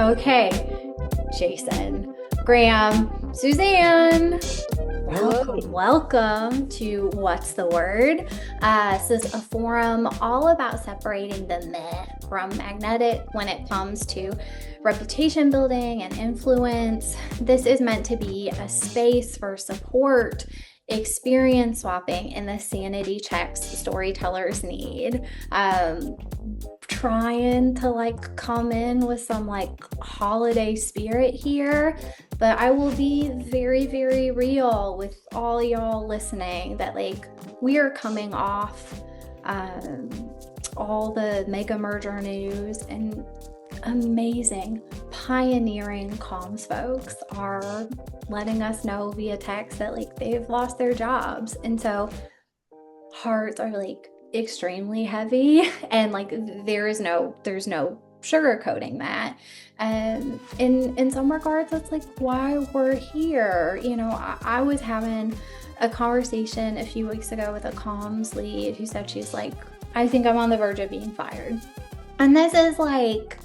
Okay, Jason, Graham, Suzanne, Hello. welcome to What's the Word? This is a forum all about separating the myth from magnetic when it comes to reputation building and influence. This is meant to be a space for support, experience swapping, and the sanity checks storytellers need. Trying to like come in with some like holiday spirit here, but I will be very, very real with all y'all listening that like we are coming off um, all the mega merger news, and amazing pioneering comms folks are letting us know via text that like they've lost their jobs. And so hearts are like extremely heavy and like there's no sugarcoating that. In some regards that's like why we're here. I was having a conversation a few weeks ago with a comms lead who said she's like, I think I'm on the verge of being fired. And this is like,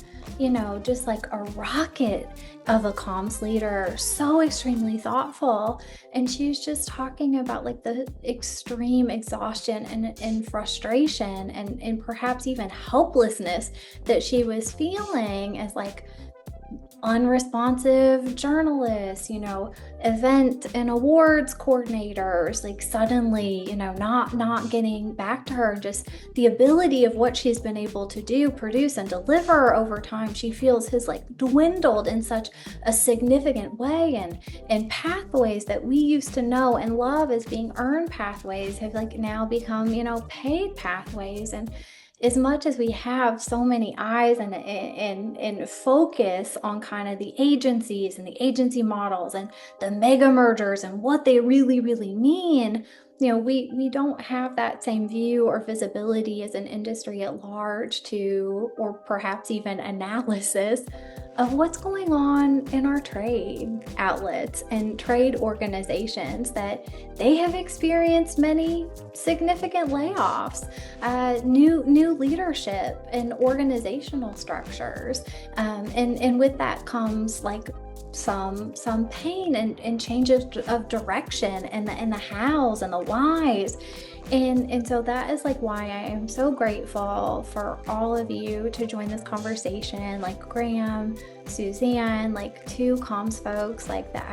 just like a rocket of a comms leader, so extremely thoughtful. And she's just talking about like the extreme exhaustion and frustration and perhaps even helplessness that she was feeling as like unresponsive journalists, event and awards coordinators, like suddenly, not getting back to her. Just the ability of what she's been able to do, produce and deliver over time, she feels has like dwindled in such a significant way. And pathways that we used to know and love as being earned pathways have like now become, paid pathways. And as much as we have so many eyes and focus on kind of the agencies and the agency models and the mega mergers and what they really, really mean, we don't have that same view or visibility as an industry at large to, or perhaps even analysis of what's going on in our trade outlets and trade organizations that they have experienced many significant layoffs, new leadership and organizational structures, and with that comes like some pain and changes of direction and the hows and the whys. And so that is like why I am so grateful for all of you to join this conversation, like Graham, Suzanne, like two comms folks like that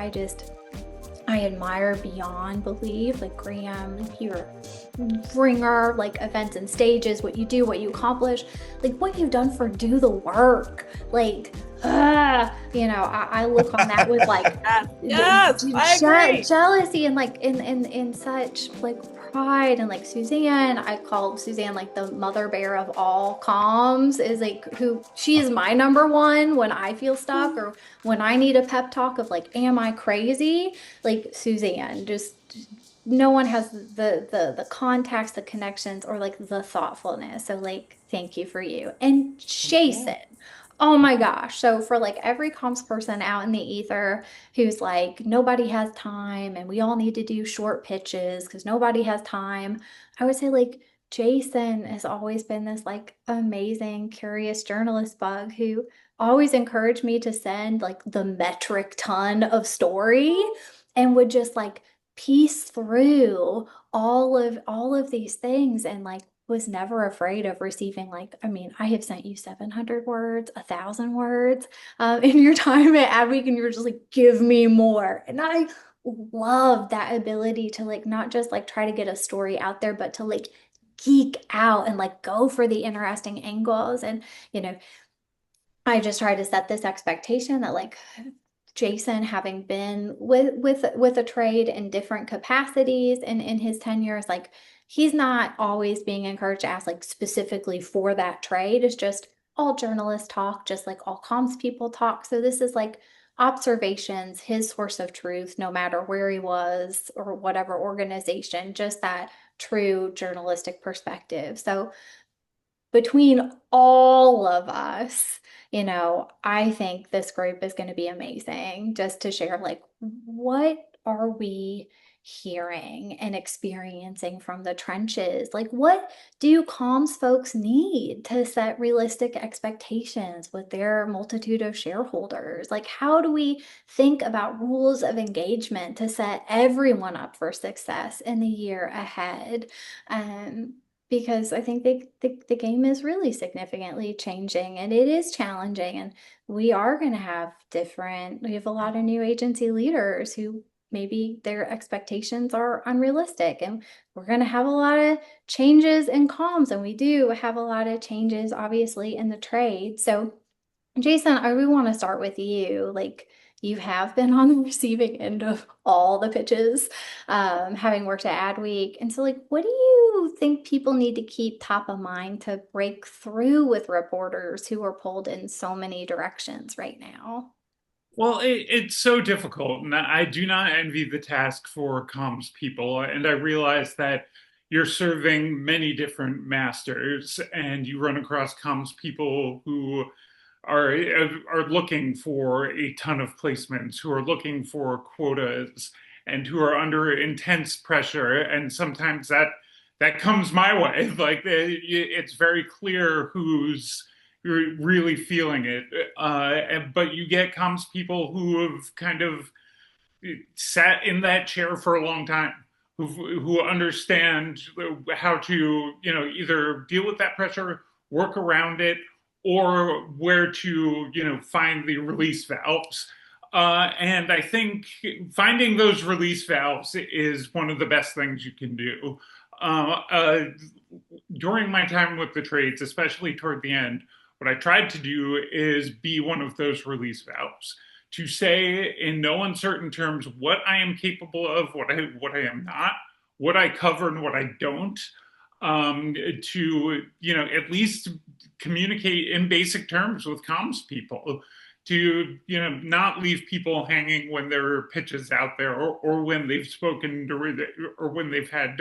I admire beyond belief. Like Graham, you're bringer, like events and stages, what you do, what you accomplish, like what you've done for Do the Work. Like, I look on that with like Yes, I agree. jealousy and like in such like pride. And like Suzanne, I call Suzanne like the mother bear of all comms, is like who she is my number one when I feel stuck or when I need a pep talk of like, am I crazy? Like Suzanne, just no one has the contacts, the connections, or like the thoughtfulness. So like, thank you for you. And Jason, oh my gosh. So for like every comms person out in the ether who's like, nobody has time and we all need to do short pitches because nobody has time, I would say like Jason has always been this like amazing, curious journalist bug who always encouraged me to send like the metric ton of story and would just like piece through all of these things and like was never afraid of receiving like, I mean, I have sent you 700 words, 1,000 words in your time at Adweek, and you're just like, give me more. And I love that ability to like not just like try to get a story out there, but to like geek out and like go for the interesting angles. And you know I just try to set this expectation that like Jason, having been with a trade in different capacities and in his tenure, is like he's not always being encouraged to ask like specifically for that trade. It's just all journalists talk, just like all comms people talk. So this is like observations, his source of truth, no matter where he was or whatever organization, just that true journalistic perspective. So between all of us, I think this group is going to be amazing just to share like what are we hearing and experiencing from the trenches. Like, what do comms folks need to set realistic expectations with their multitude of shareholders? Like, how do we think about rules of engagement to set everyone up for success in the year ahead? Um, because I think the game is really significantly changing and it is challenging. And we are going to have we have a lot of new agency leaders who maybe their expectations are unrealistic. And we're going to have a lot of changes in comms. And we do have a lot of changes, obviously, in the trade. So, Jason, I really want to start with you. Like, you have been on the receiving end of all the pitches, having worked at Adweek. And so, like, what do you think people need to keep top of mind to break through with reporters who are pulled in so many directions right now? Well, it's so difficult, and I do not envy the task for comms people. And I realize that you're serving many different masters, and you run across comms people who are are looking for a ton of placements, who are looking for quotas, and who are under intense pressure. And sometimes that comes my way. Like it's very clear who's really feeling it. But you get comms people who have kind of sat in that chair for a long time, who understand how to, either deal with that pressure, work around it, or where to, find the release valves. And I think finding those release valves is one of the best things you can do. Uh, uh, During my time with the trades, especially toward the end, what I tried to do is be one of those release valves to say in no uncertain terms what I am capable of, what I am not, what I cover and what I don't, to at least communicate in basic terms with comms people, to not leave people hanging when there are pitches out there, or when they've spoken or when they've had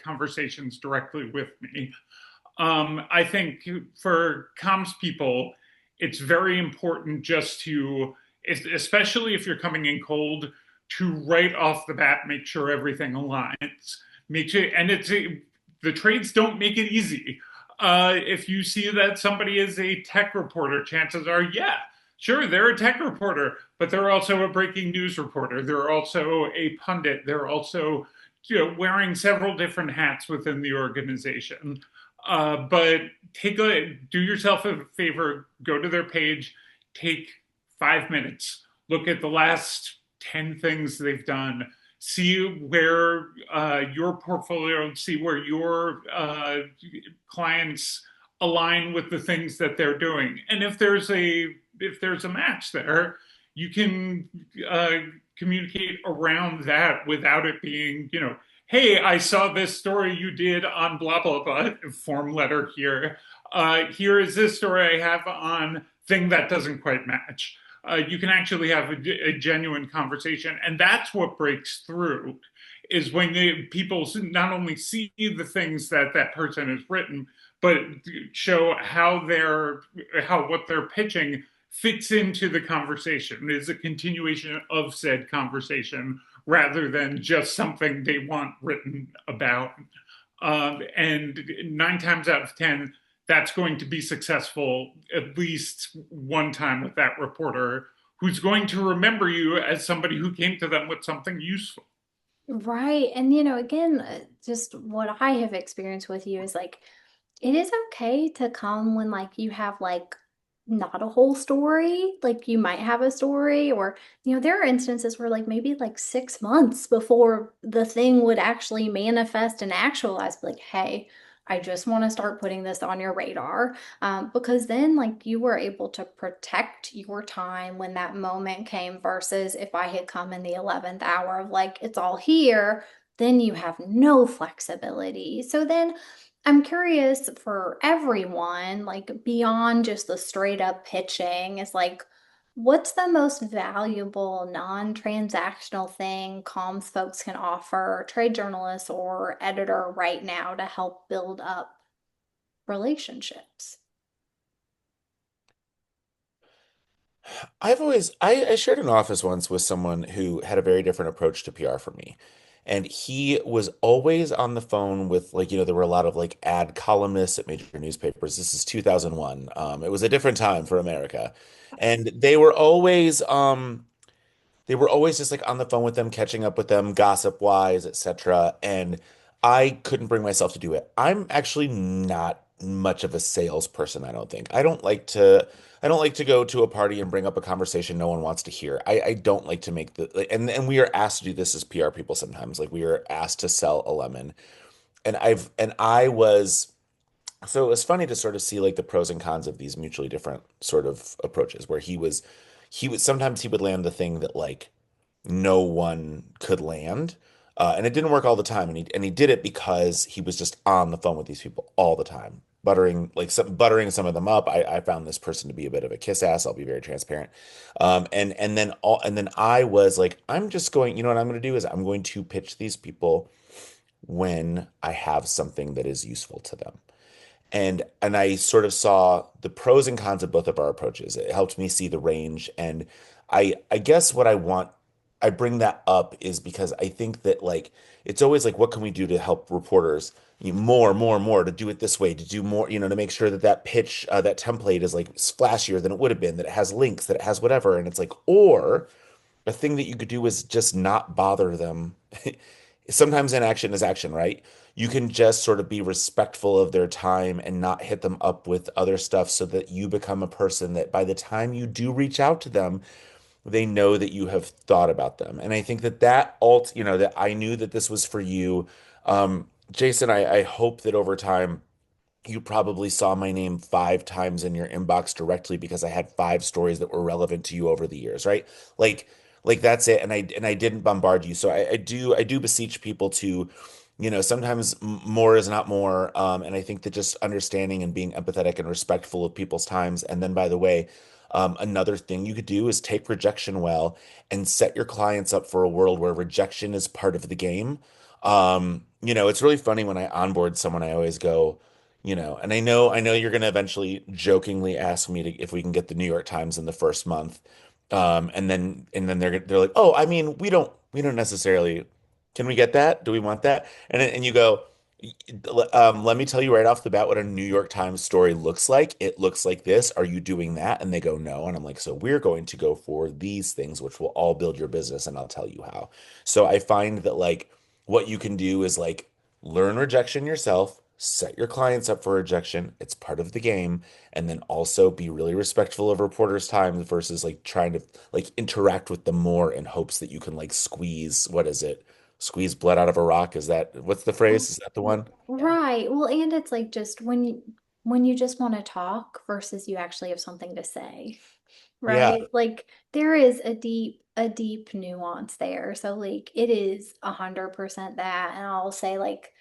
conversations directly with me. I think for comms people, it's very important just to, especially if you're coming in cold, to right off the bat make sure everything aligns. Make sure, and the trades don't make it easy. If you see that somebody is a tech reporter, chances are, yeah, sure, they're a tech reporter, but they're also a breaking news reporter. They're also a pundit. They're also, wearing several different hats within the organization. But do yourself a favor, go to their page, take 5 minutes, look at the last 10 things they've done, see where your portfolio, see where your clients align with the things that they're doing. And if there's a match there, you can communicate around that without it being, hey, I saw this story you did on blah, blah, blah, form letter here. Here is this story I have on thing that doesn't quite match. You can actually have a genuine conversation. And that's what breaks through, is when people not only see the things that that person has written, but show how what they're pitching fits into the conversation, is a continuation of said conversation rather than just something they want written about. And 9 times out of 10, that's going to be successful at least one time with that reporter, who's going to remember you as somebody who came to them with something useful. Right. And, again, just what I have experienced with you is like, it is okay to come when like you have like not a whole story. Like you might have a story, or, there are instances where like maybe like 6 months before the thing would actually manifest and actualize, like, hey, I just want to start putting this on your radar. Because then like you were able to protect your time when that moment came versus if I had come in the 11th hour of like, it's all here, then you have no flexibility. So then I'm curious for everyone, like beyond just the straight up pitching, is like, what's the most valuable non-transactional thing comms folks can offer trade journalists or editor right now to help build up relationships? I shared an office once with someone who had a very different approach to PR from me. And he was always on the phone with like, there were a lot of like ad columnists at major newspapers. This is 2001. It was a different time for America. And they were always just like on the phone with them, catching up with them, gossip wise, etc. And I couldn't bring myself to do it. I'm actually not much of a salesperson, I don't think. I don't like to go to a party and bring up a conversation no one wants to hear. I don't like to make and we are asked to do this as PR people sometimes. Like we are asked to sell a lemon. So it was funny to sort of see like the pros and cons of these mutually different sort of approaches where he would sometimes he would land the thing that like no one could land. And it didn't work all the time. And he did it because he was just on the phone with these people all the time, buttering some of them up. I found this person to be a bit of a kiss ass. I'll be very transparent. And then I was like, I'm just going, what I'm going to do is I'm going to pitch these people when I have something that is useful to them. And I sort of saw the pros and cons of both of our approaches. It helped me see the range. And I guess what I bring that up is because I think that like it's always like what can we do to help reporters more to do it this way, to do more, to make sure that that pitch, that template is like flashier than it would have been, that it has links, that it has whatever. And it's like, or a thing that you could do is just not bother them. Sometimes inaction is action, right? You can just sort of be respectful of their time and not hit them up with other stuff so that you become a person that by the time you do reach out to them, they know that you have thought about them. And I think that I knew that this was for you. Jason, I hope that over time you probably saw my name 5 times in your inbox directly because I had 5 stories that were relevant to you over the years, right? Like, like that's it. And I didn't bombard you. So I do beseech people to, sometimes more is not more. And I think that just understanding and being empathetic and respectful of people's times. And then by the way, another thing you could do is take rejection well and set your clients up for a world where rejection is part of the game. It's really funny when I onboard someone, I always go, and I know you're going to eventually jokingly ask me if we can get the New York Times in the first month. And then they're like, "Oh, I mean, we don't necessarily, can we get that? Do we want that?" And you go, let me tell you right off the bat what a New York Times story looks like. It looks like this. Are you doing that? And they go, no. And I'm like, so we're going to go for these things, which will all build your business, and I'll tell you how. So I find that like what you can do is like learn rejection yourself, set your clients up for rejection. It's part of the game. And then also be really respectful of reporters' time versus like trying to like interact with them more in hopes that you can like what is it? Squeeze blood out of a rock. What's the phrase? Is that the one? Yeah. Right. Well, and it's like just when you just want to talk versus you actually have something to say, Yeah. right? Like there is a deep nuance there. So like it is 100% that. And I'll say like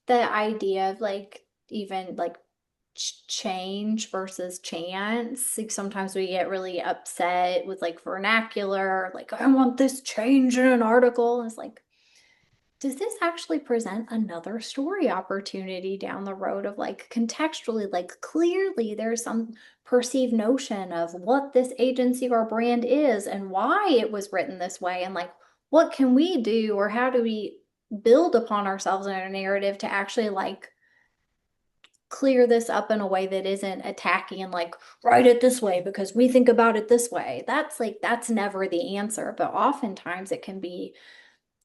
the idea of like even like change versus chance. Like sometimes we get really upset with like vernacular, like I want this change in an article. And it's like does this actually present another story opportunity down the road of like contextually, like clearly there's some perceived notion of what this agency or brand is and why it was written this way, and like what can we do or how do we build upon ourselves in a narrative to actually like clear this up in a way that isn't attacking and like write it this way because we think about it this way. That's never the answer, but oftentimes it can be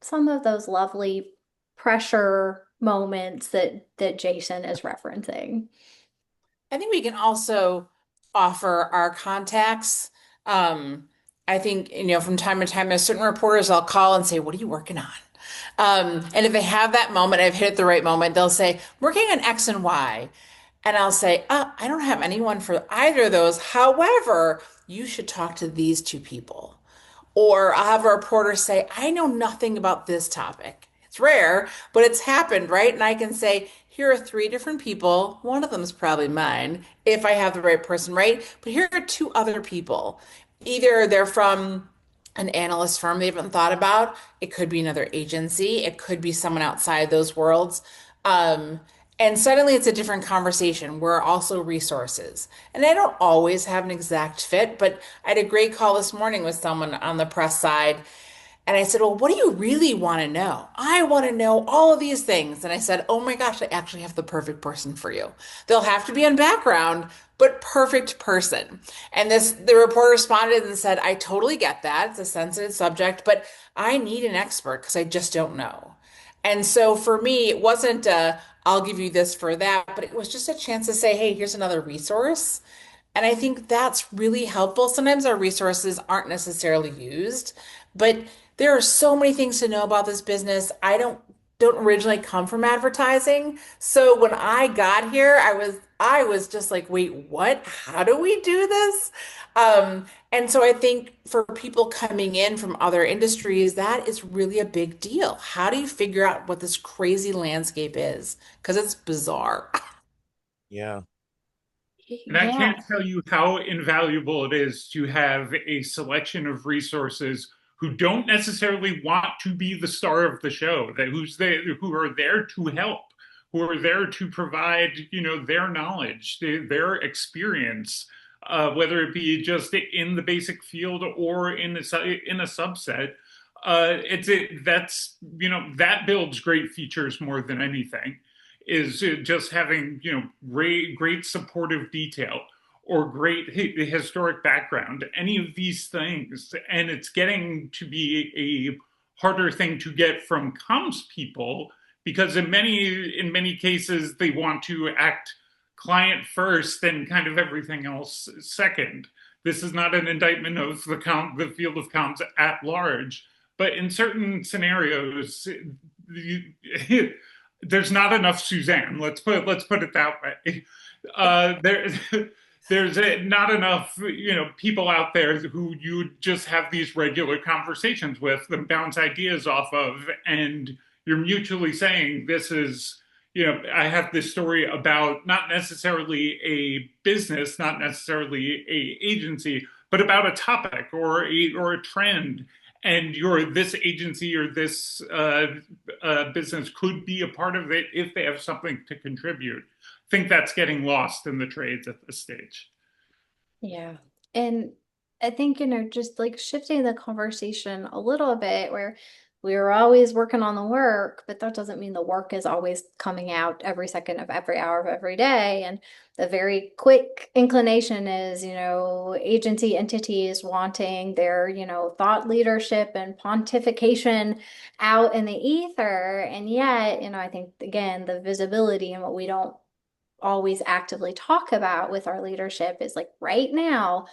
some of those lovely pressure moments that Jason is referencing. I think we can also offer our contacts. Um, I think, from time to time, there's certain reporters I'll call and say, "What are you working on?" And if they have that moment, I've hit it the right moment, they'll say, "Working on X and Y." And I'll say, I don't have anyone for either of those. However, you should talk to these 2 people. Or I'll have a reporter say, I know nothing about this topic. It's rare, but it's happened, right? And I can say, here are 3 different people. One of them is probably mine, if I have the right person, right? But here are 2 other people. Either they're from an analyst firm they haven't thought about. It could be another agency. It could be someone outside those worlds. Um, and suddenly it's a different conversation. We're also resources. And I don't always have an exact fit, but I had a great call this morning with someone on the press side. And I said, well, what do you really want to know? I want to know all of these things. And I said, oh my gosh, I actually have the perfect person for you. They'll have to be in background, but perfect person. And the reporter responded and said, I totally get that. It's a sensitive subject, but I need an expert because I just don't know. And so for me, it wasn't I'll give you this for that, but it was just a chance to say, hey, here's another resource. And I think that's really helpful. Sometimes our resources aren't necessarily used, but there are so many things to know about this business. I don't originally come from advertising. So when I got here, I was just like, wait, what? How do we do this? And so I think for people coming in from other industries, that is really a big deal. How do you figure out what this crazy landscape is? Because it's bizarre. Yeah. And I Yeah. can't tell you how invaluable it is to have a selection of resources who don't necessarily want to be the star of the show, who are there to help, who are there to provide, their knowledge, their experience, whether it be just in the basic field or in a subset. That's that builds great features more than anything is just having great supportive detail or great historic background, any of these things. And it's getting to be a harder thing to get from comms people because in many cases they want to act client first and kind of everything else second. This is not an indictment of the field of comms at large, but in certain scenarios, you, there's not enough Suzanne. Let's put it that way. There, there's not enough people out there who you just have these regular conversations with and bounce ideas off of, and you're mutually saying this is. I have this story about not necessarily a business, not necessarily a agency, but about a topic or a trend, and this agency or this business could be a part of it if they have something to contribute. I think that's getting lost in the trades at this stage. Yeah. And I think, just like shifting the conversation a little bit where we are always working on the work, but that doesn't mean the work is always coming out every second of every hour of every day. And the very quick inclination is, agency entities wanting their, thought leadership and pontification out in the ether. And yet, I think again, the visibility and what we don't always actively talk about with our leadership is like right now,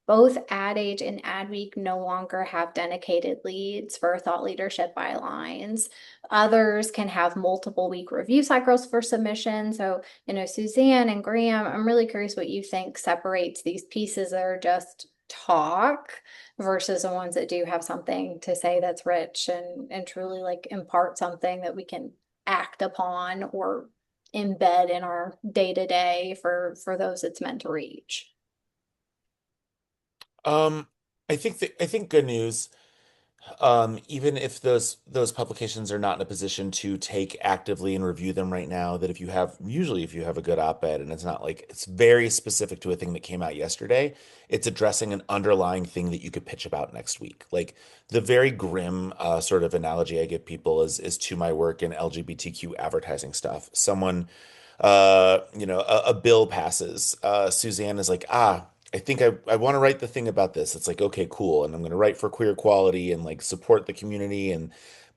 both Ad Age and Adweek no longer have dedicated leads for thought leadership bylines. Others can have multiple week review cycles for submission. So, Suzanne and Graham, I'm really curious what you think separates these pieces that are just talk versus the ones that do have something to say that's rich and truly like impart something that we can act upon or embed in our day to day for those it's meant to reach. Um, I think good news. Even if those publications are not in a position to take actively and review them right now, that usually if you have a good op-ed and it's not like it's very specific to a thing that came out yesterday, it's addressing an underlying thing that you could pitch about next week. Like the very grim sort of analogy I give people is to my work in LGBTQ advertising stuff. Someone a bill passes. Suzanne is like, I think I want to write the thing about this. It's like, okay, cool. And I'm going to write for queer equality and like support the community.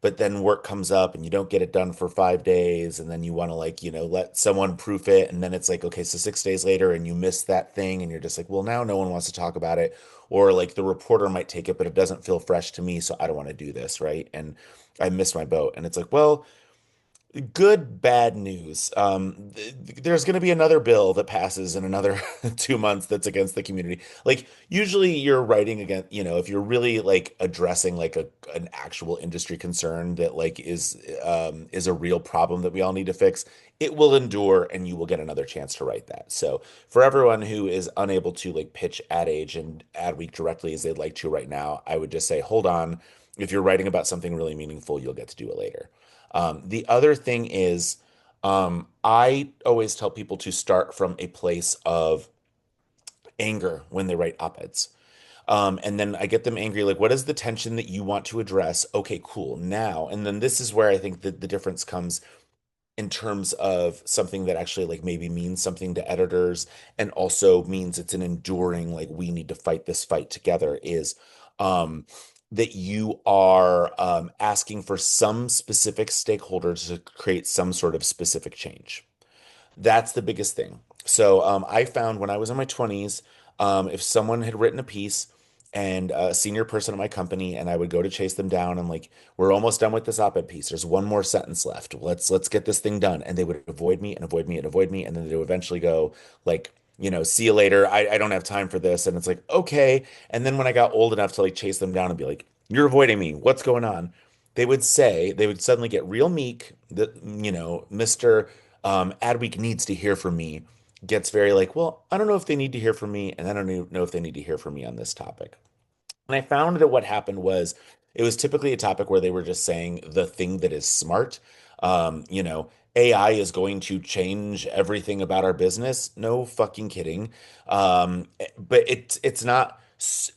But then work comes up and you don't get it done for 5 days. And then you want to like, let someone proof it. And then it's like, okay, so 6 days later and you miss that thing. And you're just like, well, now no one wants to talk about it. Or like the reporter might take it, but it doesn't feel fresh to me. So I don't want to do this. Right. And I missed my boat. And it's like, well, good, bad news. There's going to be another bill that passes in another 2 months that's against the community. Like usually you're writing against, if you're really like addressing like an actual industry concern that like is a real problem that we all need to fix, it will endure and you will get another chance to write that. So for everyone who is unable to like pitch Ad Age and Adweek directly as they'd like to right now, I would just say, hold on. If you're writing about something really meaningful, you'll get to do it later. The other thing is, I always tell people to start from a place of anger when they write op-eds. And then I get them angry, like, what is the tension that you want to address? Okay, cool. Now, and then this is where I think that the difference comes in terms of something that actually like maybe means something to editors and also means it's an enduring, like, we need to fight this fight together is um that you are asking for some specific stakeholders to create some sort of specific change. That's the biggest thing. So I found when I was in my 20s, if someone had written a piece and a senior person at my company, and I would go to chase them down, I'm like, "We're almost done with this op-ed piece. There's one more sentence left. Let's get this thing done." And they would avoid me and avoid me and avoid me, and then they would eventually go like, "See you later. I don't have time for this." And it's like, okay. And then when I got old enough to like chase them down and be like, "You're avoiding me. What's going on?" They would suddenly get real meek. That Mr. Adweek needs to hear from me gets very like, well, I don't know if they need to hear from me, and I don't even know if they need to hear from me on this topic. And I found that what happened was it was typically a topic where they were just saying the thing that is smart. AI is going to change everything about our business. No fucking kidding. But it's not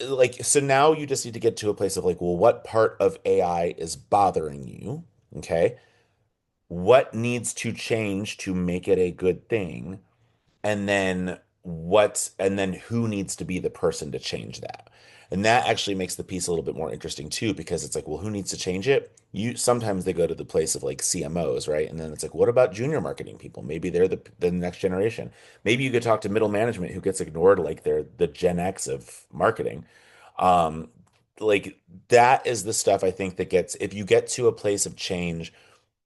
like, so now you just need to get to a place of like, well, what part of AI is bothering you? Okay. What needs to change to make it a good thing? And then who needs to be the person to change that? And that actually makes the piece a little bit more interesting too, because it's like, well, who needs to change it? You sometimes they go to the place of like CMOs, right? And then it's like, what about junior marketing people? Maybe they're the next generation. Maybe you could talk to middle management who gets ignored, like they're the Gen X of marketing. Um, like that is the stuff I think that gets, if you get to a place of change,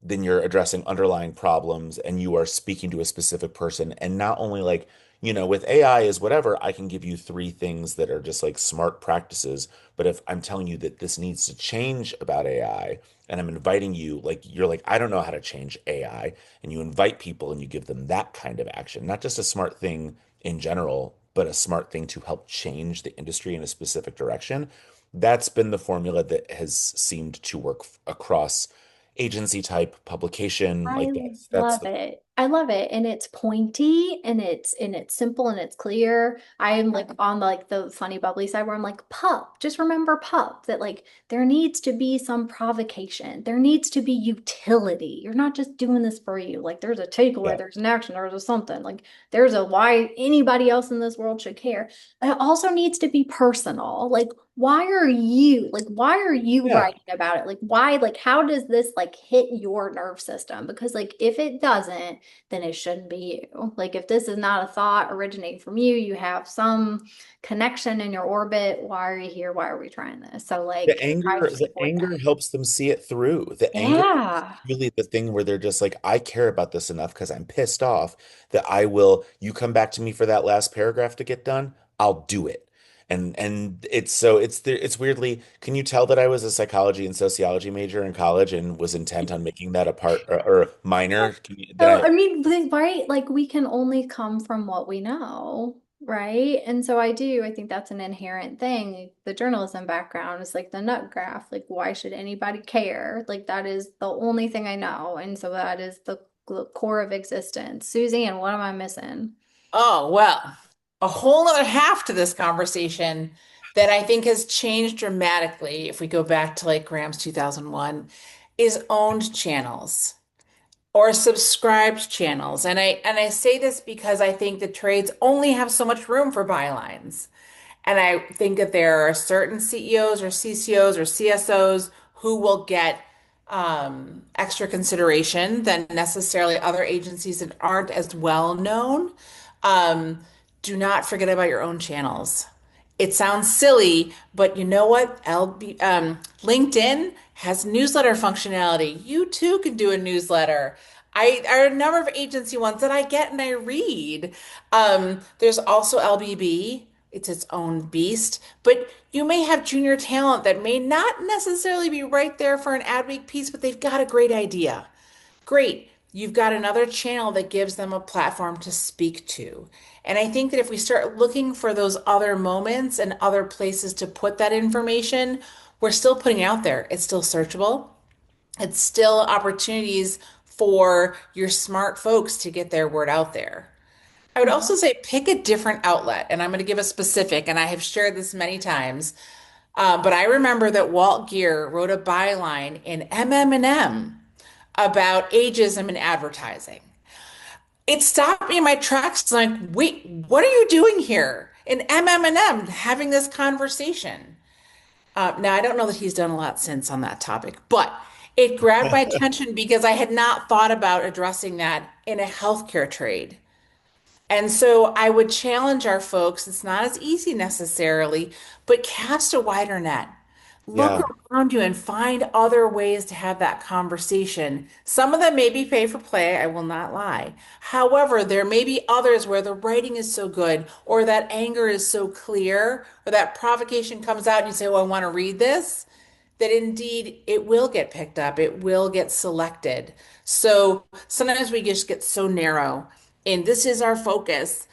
then you're addressing underlying problems and you are speaking to a specific person. And not only like, with AI is whatever, I can give you three things that are just like smart practices. But if I'm telling you that this needs to change about AI and I'm inviting you, like, you're like, I don't know how to change AI. And you invite people and you give them that kind of action, not just a smart thing in general, but a smart thing to help change the industry in a specific direction. That's been the formula that has seemed to work across agency type publication. I Like that's love it. I love it. And it's pointy and it's simple and it's clear. I am like on like the funny bubbly side where I'm like, pup, just remember pup, that like there needs to be some provocation. There needs to be utility. You're not just doing this for you. Like there's a takeaway, yeah. there's an action, there's a something. Like there's a why anybody else in this world should care. It also needs to be personal. Like why are you Yeah. writing about it? Like why, like how does this like hit your nerve system? Because like if it doesn't, then it shouldn't be you. Like if this is not a thought originating from you, you have some connection in your orbit. Why are you here? Why are we trying this? So The like I anger, the support anger that. helps them see it through. The anger is Yeah. really the thing where they're just like, I care about this enough because I'm pissed off that I will, you come back to me for that last paragraph to get done, I'll do it. And it's so it's weirdly, can you tell that I was a psychology and sociology major in college and was intent on making that a part or minor? That So, I I mean, right? Like we can only come from what we know, right? And so I think that's an inherent thing. The journalism background is like the nut graph. Like, why should anybody care? Like, that is the only thing I know. And so that is the core of existence. Suzanne, what am I missing? Oh, well, a whole other half to this conversation that I think has changed dramatically if we go back to like Graham's 2001 is owned channels or subscribed channels. And I say this because I think the trades only have so much room for bylines. And I think that there are certain CEOs or CCOs or CSOs who will get extra consideration than necessarily other agencies that aren't as well known. Um, do not forget about your own channels. It sounds silly, but you know what? LinkedIn has newsletter functionality. You too can do a newsletter. I are a number of agency ones that I get and I read. There's also LBB. It's its own beast, but you may have junior talent that may not necessarily be right there for an Adweek piece, but they've got a great idea. Great. You've got another channel that gives them a platform to speak to. And I think that if we start looking for those other moments and other places to put that information, we're still putting it out there. It's still searchable. It's still opportunities for your smart folks to get their word out there. I would also say pick a different outlet, and I'm going to give a specific, and I have shared this many times. But I remember that Walt Geer wrote a byline in MM&M about ageism in advertising. It stopped me in my tracks. Like, wait, what are you doing here in MM&M having this conversation? Now, I don't know that he's done a lot since on that topic, but it grabbed my attention because I had not thought about addressing that in a healthcare trade. And so I would challenge our folks, it's not as easy necessarily, but cast a wider net. Look Yeah. around you and find other ways to have that conversation. Some of them may be pay for play, I will not lie. However, there may be others where the writing is so good, or that anger is so clear, or that provocation comes out and you say, oh, I want to read this, that indeed it will get picked up, it will get selected. So sometimes we just get so narrow, and this is our focus.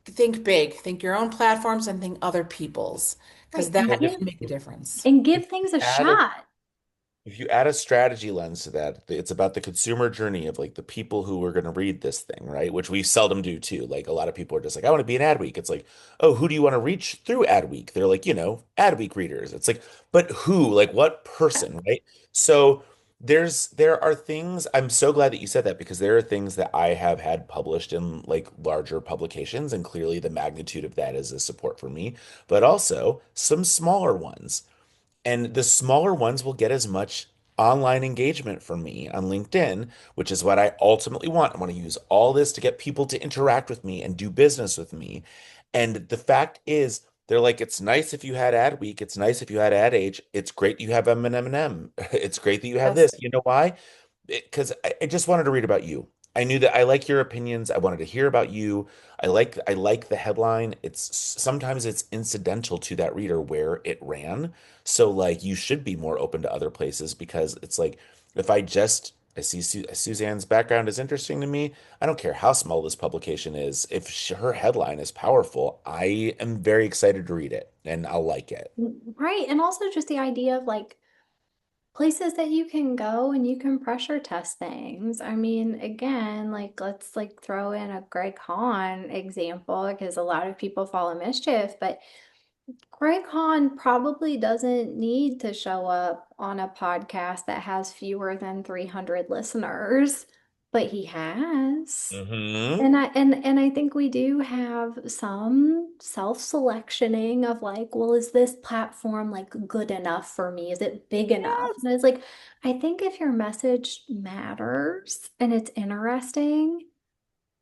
Think big, think your own platforms and think other people's, because Right. that And can make a difference. And if give things a you add a shot. if you add a strategy lens to that, it's about the consumer journey of like the people who are going to read this thing, right? Which we seldom do too. Like a lot of people are just like, I want to be an Adweek. It's like, oh, who do you want to reach through Adweek? They're like, Adweek readers. It's like, but who? Like what person, right? So there are things, I'm so glad that you said that because there are things that I have had published in like larger publications, and clearly the magnitude of that is a support for me, but also some smaller ones. And the smaller ones will get as much online engagement from me on LinkedIn, which is what I ultimately want. I want to use all this to get people to interact with me and do business with me. And the fact is, they're like, it's nice if you had Ad Week. It's nice if you had Ad Age. It's great you have M&M. It's great that you have Yes. this. You know why? Because I just wanted to read about you. I knew that I like your opinions. I wanted to hear about you. I like the headline. Sometimes it's incidental to that reader where it ran. So like you should be more open to other places because it's like if I see Suzanne's background is interesting to me. I don't care how small this publication is. If her headline is powerful, I am very excited to read it and I'll like it. Right. And also just the idea of like places that you can go and you can pressure test things. I mean, again, like let's like throw in a Greg Hahn example because a lot of people follow Mischief, but Greg Hahn probably doesn't need to show up on a podcast that has fewer than 300 listeners, but he has. Hmm. And I think we do have some self-selectioning of like, well, is this platform like good enough for me? Is it big enough? Yes. And it's like, I think if your message matters and it's interesting,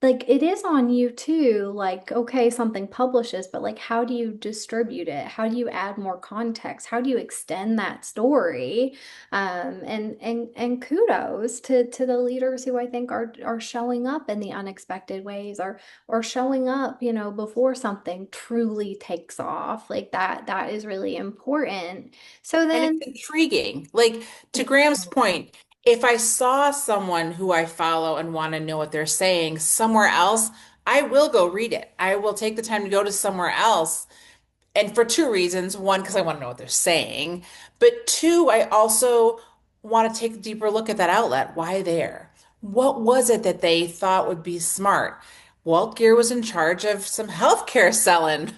like it is on you too. Like, okay, something publishes, but like, how do you distribute it? How do you add more context? How do you extend that story? And kudos to the leaders who I think are showing up in the unexpected ways, or showing up, before something truly takes off. Like that is really important. So And it's then, intriguing. Like to Graham's point, if I saw someone who I follow and want to know what they're saying somewhere else, I will go read it. I will take the time to go to somewhere else. And for two reasons. One, because I want to know what they're saying. But two, I also want to take a deeper look at that outlet. Why there? What was it that they thought would be smart? Walt Geer was in charge of some healthcare selling.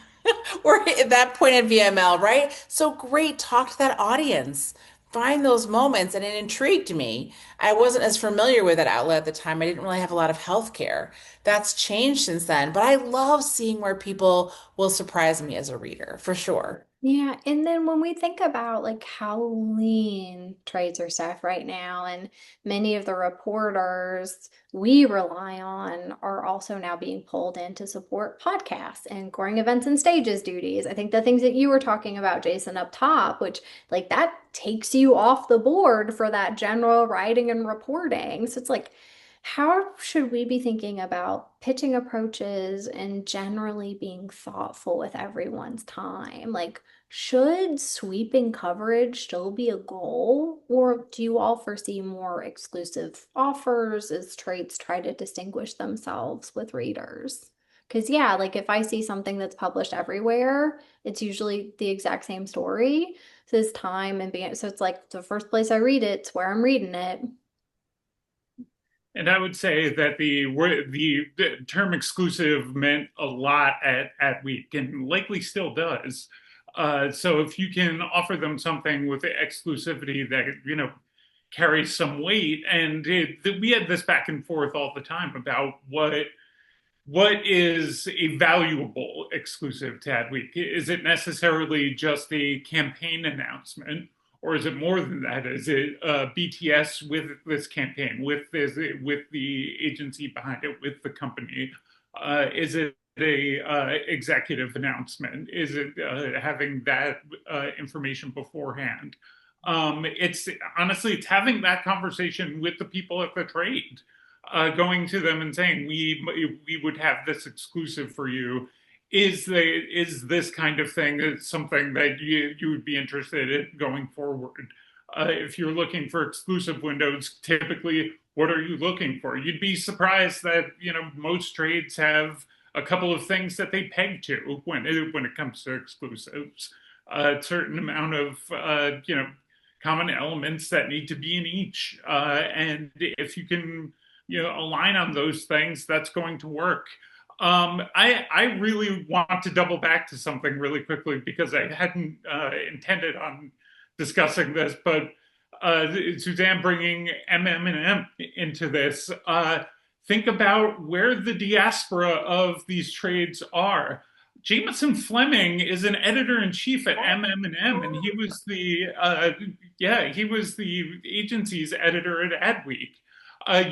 We're at that point at VML, right? So great, talk to that audience. Find those moments, and it intrigued me. I wasn't as familiar with that outlet at the time. I didn't really have a lot of healthcare. That's changed since then, but I love seeing where people will surprise me as a reader, for sure. yeah, and then when we think about like how lean trades are staffed right now, and many of the reporters we rely on are also now being pulled in to support podcasts and growing events and stages duties. I think the things that you were talking about, Jason, up top, which like that takes you off the board for that general writing and reporting. So it's like, how should we be thinking about pitching approaches and generally being thoughtful with everyone's time? Like, should sweeping coverage still be a goal, or do you all foresee more exclusive offers as trades try to distinguish themselves with readers? Because, yeah, like if I see something that's published everywhere, it's usually the exact same story. So it's time and being, so it's like the first place I read it, it's where I'm reading it. And I would say that the term exclusive meant a lot at Adweek and likely still does. So if you can offer them something with the exclusivity that, carries some weight, and we had this back and forth all the time about what is a valuable exclusive to Adweek. Is it necessarily just a campaign announcement, or is it more than that? Is it BTS with this campaign, with the agency behind it, with the company? Is it a executive announcement? Is it having that information beforehand? It's honestly, it's having that conversation with the people at the trade, going to them and saying, we would have this exclusive for you. Is this kind of thing something that you would be interested in going forward? If you're looking for exclusive windows, typically, what are you looking for? You'd be surprised that most trades have a couple of things that they peg to when it comes to exclusives. A certain amount of common elements that need to be in each, and if you can align on those things, that's going to work. I really want to double back to something really quickly because I hadn't intended on discussing this, but Suzanne bringing MM&M into this, think about where the diaspora of these trades are. Jameson Fleming is an editor-in-chief at MM&M, and he was the agency's editor at Adweek.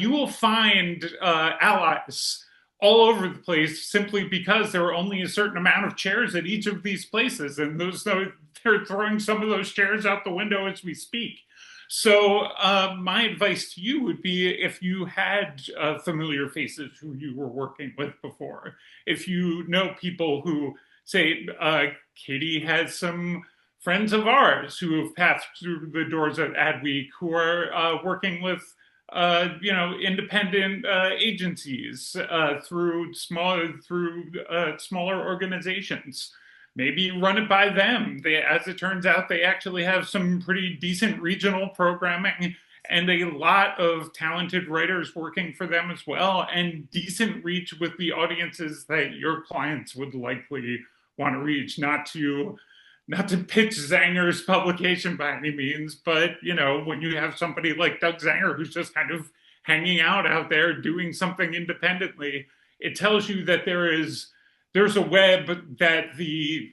You will find allies all over the place simply because there are only a certain amount of chairs at each of these places, and they're throwing some of those chairs out the window as we speak. So my advice to you would be, if you had familiar faces who you were working with before, if you know people who say, Katie has some friends of ours who have passed through the doors at Adweek who are working with independent agencies through smaller organizations. Maybe run it by them. As it turns out, they actually have some pretty decent regional programming and a lot of talented writers working for them as well, and decent reach with the audiences that your clients would likely want to reach. Not to pitch Zanger's publication by any means, but when you have somebody like Doug Zanger who's just kind of hanging out there doing something independently, it tells you that there's a web that the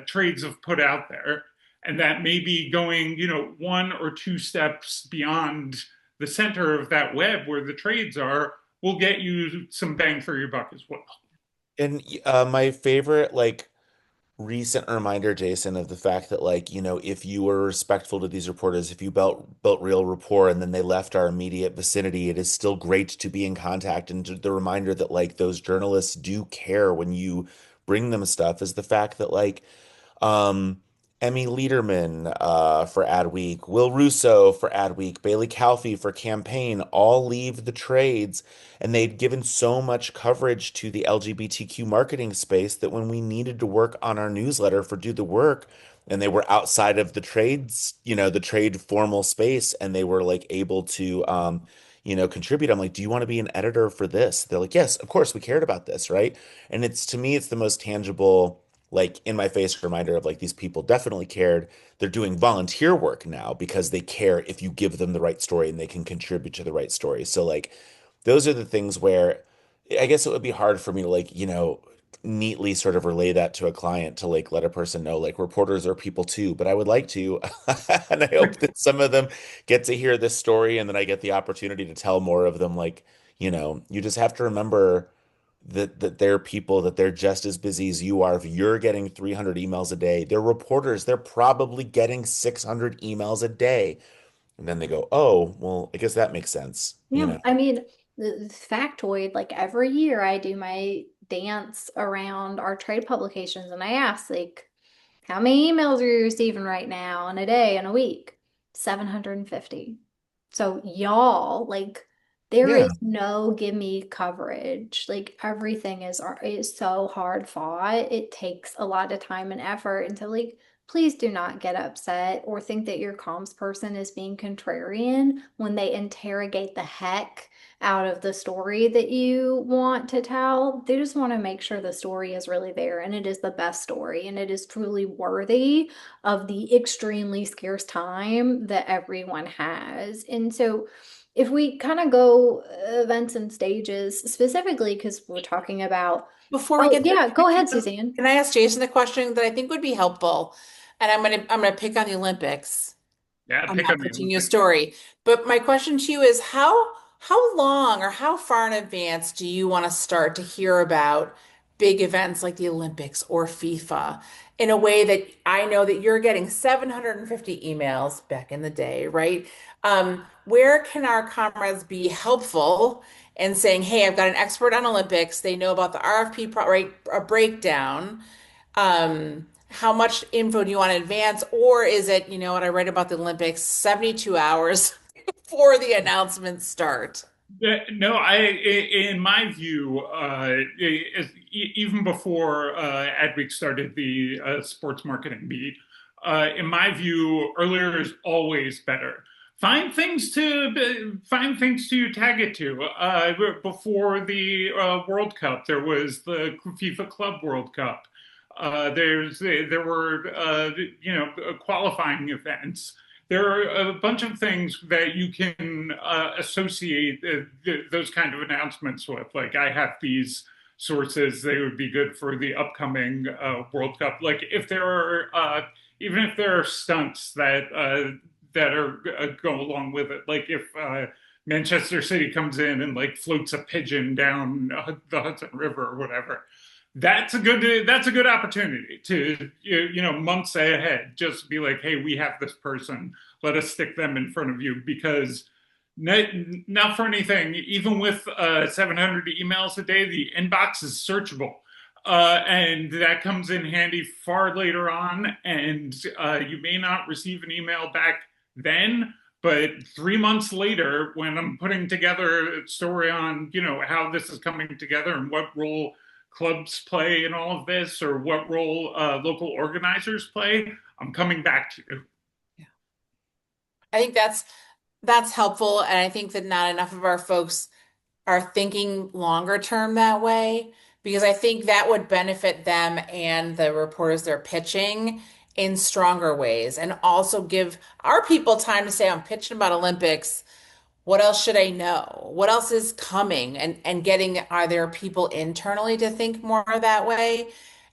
trades have put out there, and that maybe going one or two steps beyond the center of that web where the trades are will get you some bang for your buck as well. And my favorite recent reminder, Jason, of the fact that if you were respectful to these reporters, if you built real rapport and then they left our immediate vicinity, it is still great to be in contact. And the reminder that those journalists do care when you bring them stuff is the fact that um Emmy Lederman for Adweek, Will Russo for Adweek, Bailey Calfee for Campaign all leave the trades, and they'd given so much coverage to the LGBTQ marketing space that when we needed to work on our newsletter for Do the Work, and they were outside of the trades, the trade formal space, and they were able to contribute. I'm like, do you want to be an editor for this? They're like, yes, of course, we cared about this, right? And it's, to me, it's the most tangible, in my face reminder of these people definitely cared. They're doing volunteer work now because they care if you give them the right story and they can contribute to the right story. So those are the things where I guess it would be hard for me to neatly sort of relay that to a client to let a person know reporters are people too, but I would like to. And I hope that some of them get to hear this story and then I get the opportunity to tell more of them you just have to remember that they're people, that they're just as busy as you are. If you're getting 300 emails a day, they're reporters, they're probably getting 600 emails a day. And then they go, oh, well, I guess that makes sense. Yeah, I mean, the factoid, every year I do my dance around our trade publications and I ask, how many emails are you receiving right now in a day, in a week? 750. So y'all, there Yeah. is no gimme coverage. Everything is so hard fought. It takes a lot of time and effort. And so please do not get upset or think that your comms person is being contrarian when they interrogate the heck out of the story that you want to tell. They just want to make sure the story is really there and it is the best story and it is truly worthy of the extremely scarce time that everyone has. And so if we kind of go events and stages specifically, because we're talking about, Before we oh, get there, yeah, go ahead, Suzanne. can I ask Jason the question that I think would be helpful? And I'm gonna pick on the Olympics. Yeah, I'm pick not on the pitching you a Olympics. story. But my question to you is how long or how far in advance do you want to start to hear about big events like the Olympics or FIFA in a way that I know that you're getting 750 emails back in the day, right? Where can our comrades be helpful in saying, hey, I've got an expert on Olympics. They know about the RFP right, a breakdown. How much info do you want in advance? Or is it, you know what I read about the Olympics, 72 hours before the announcements start? No, in my view, even before Adweek started the sports marketing beat, in my view, earlier is always better. Find things to tag it to. Before the World Cup, there was the FIFA Club World Cup. There were qualifying events. There are a bunch of things that you can associate those kind of announcements with. Like I have these sources, they would be good for the upcoming World Cup. Like if there are, even if there are stunts that are go along with it. Like if Manchester City comes in and like floats a pigeon down the Hudson River or whatever, that's a good opportunity to months ahead just be like, hey, we have this person, let us stick them in front of you because not for anything, even with 700 emails a day, the inbox is searchable. And that comes in handy far later on. And you may not receive an email back then, but 3 months later, when I'm putting together a story on, how this is coming together and what role clubs play in all of this, or what role local organizers play, I'm coming back to you. Yeah. I think that's helpful, and I think that not enough of our folks are thinking longer term that way because I think that would benefit them and the reporters they're pitching in stronger ways and also give our people time to say, I'm pitching about Olympics. What else should I know? What else is coming? And getting, are there people internally to think more that way?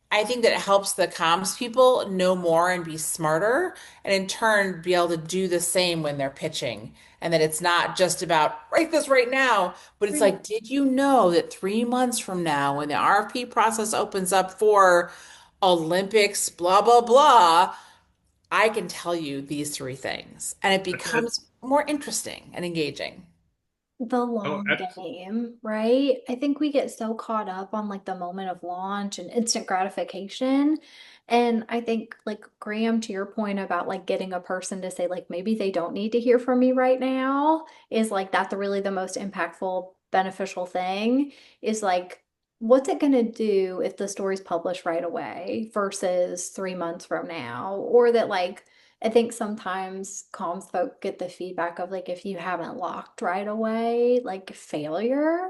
I think that it helps the comms people know more and be smarter, and in turn be able to do the same when they're pitching. And that it's not just about write this right now, but it's Right. like, did you know that 3 months from now, when the RFP process opens up for Olympics, blah, blah, blah, I can tell you these three things. And it becomes more interesting and engaging. The Oh, long game, right? I think we get so caught up on like the moment of launch and instant gratification. And I think like Graham, to your point about like getting a person to say like maybe they don't need to hear from me right now is like that's really the most impactful, beneficial thing is like what's it going to do if the story's published right away versus 3 months from now? Or that like I think sometimes comms folk get the feedback of like if you haven't locked right away, like failure.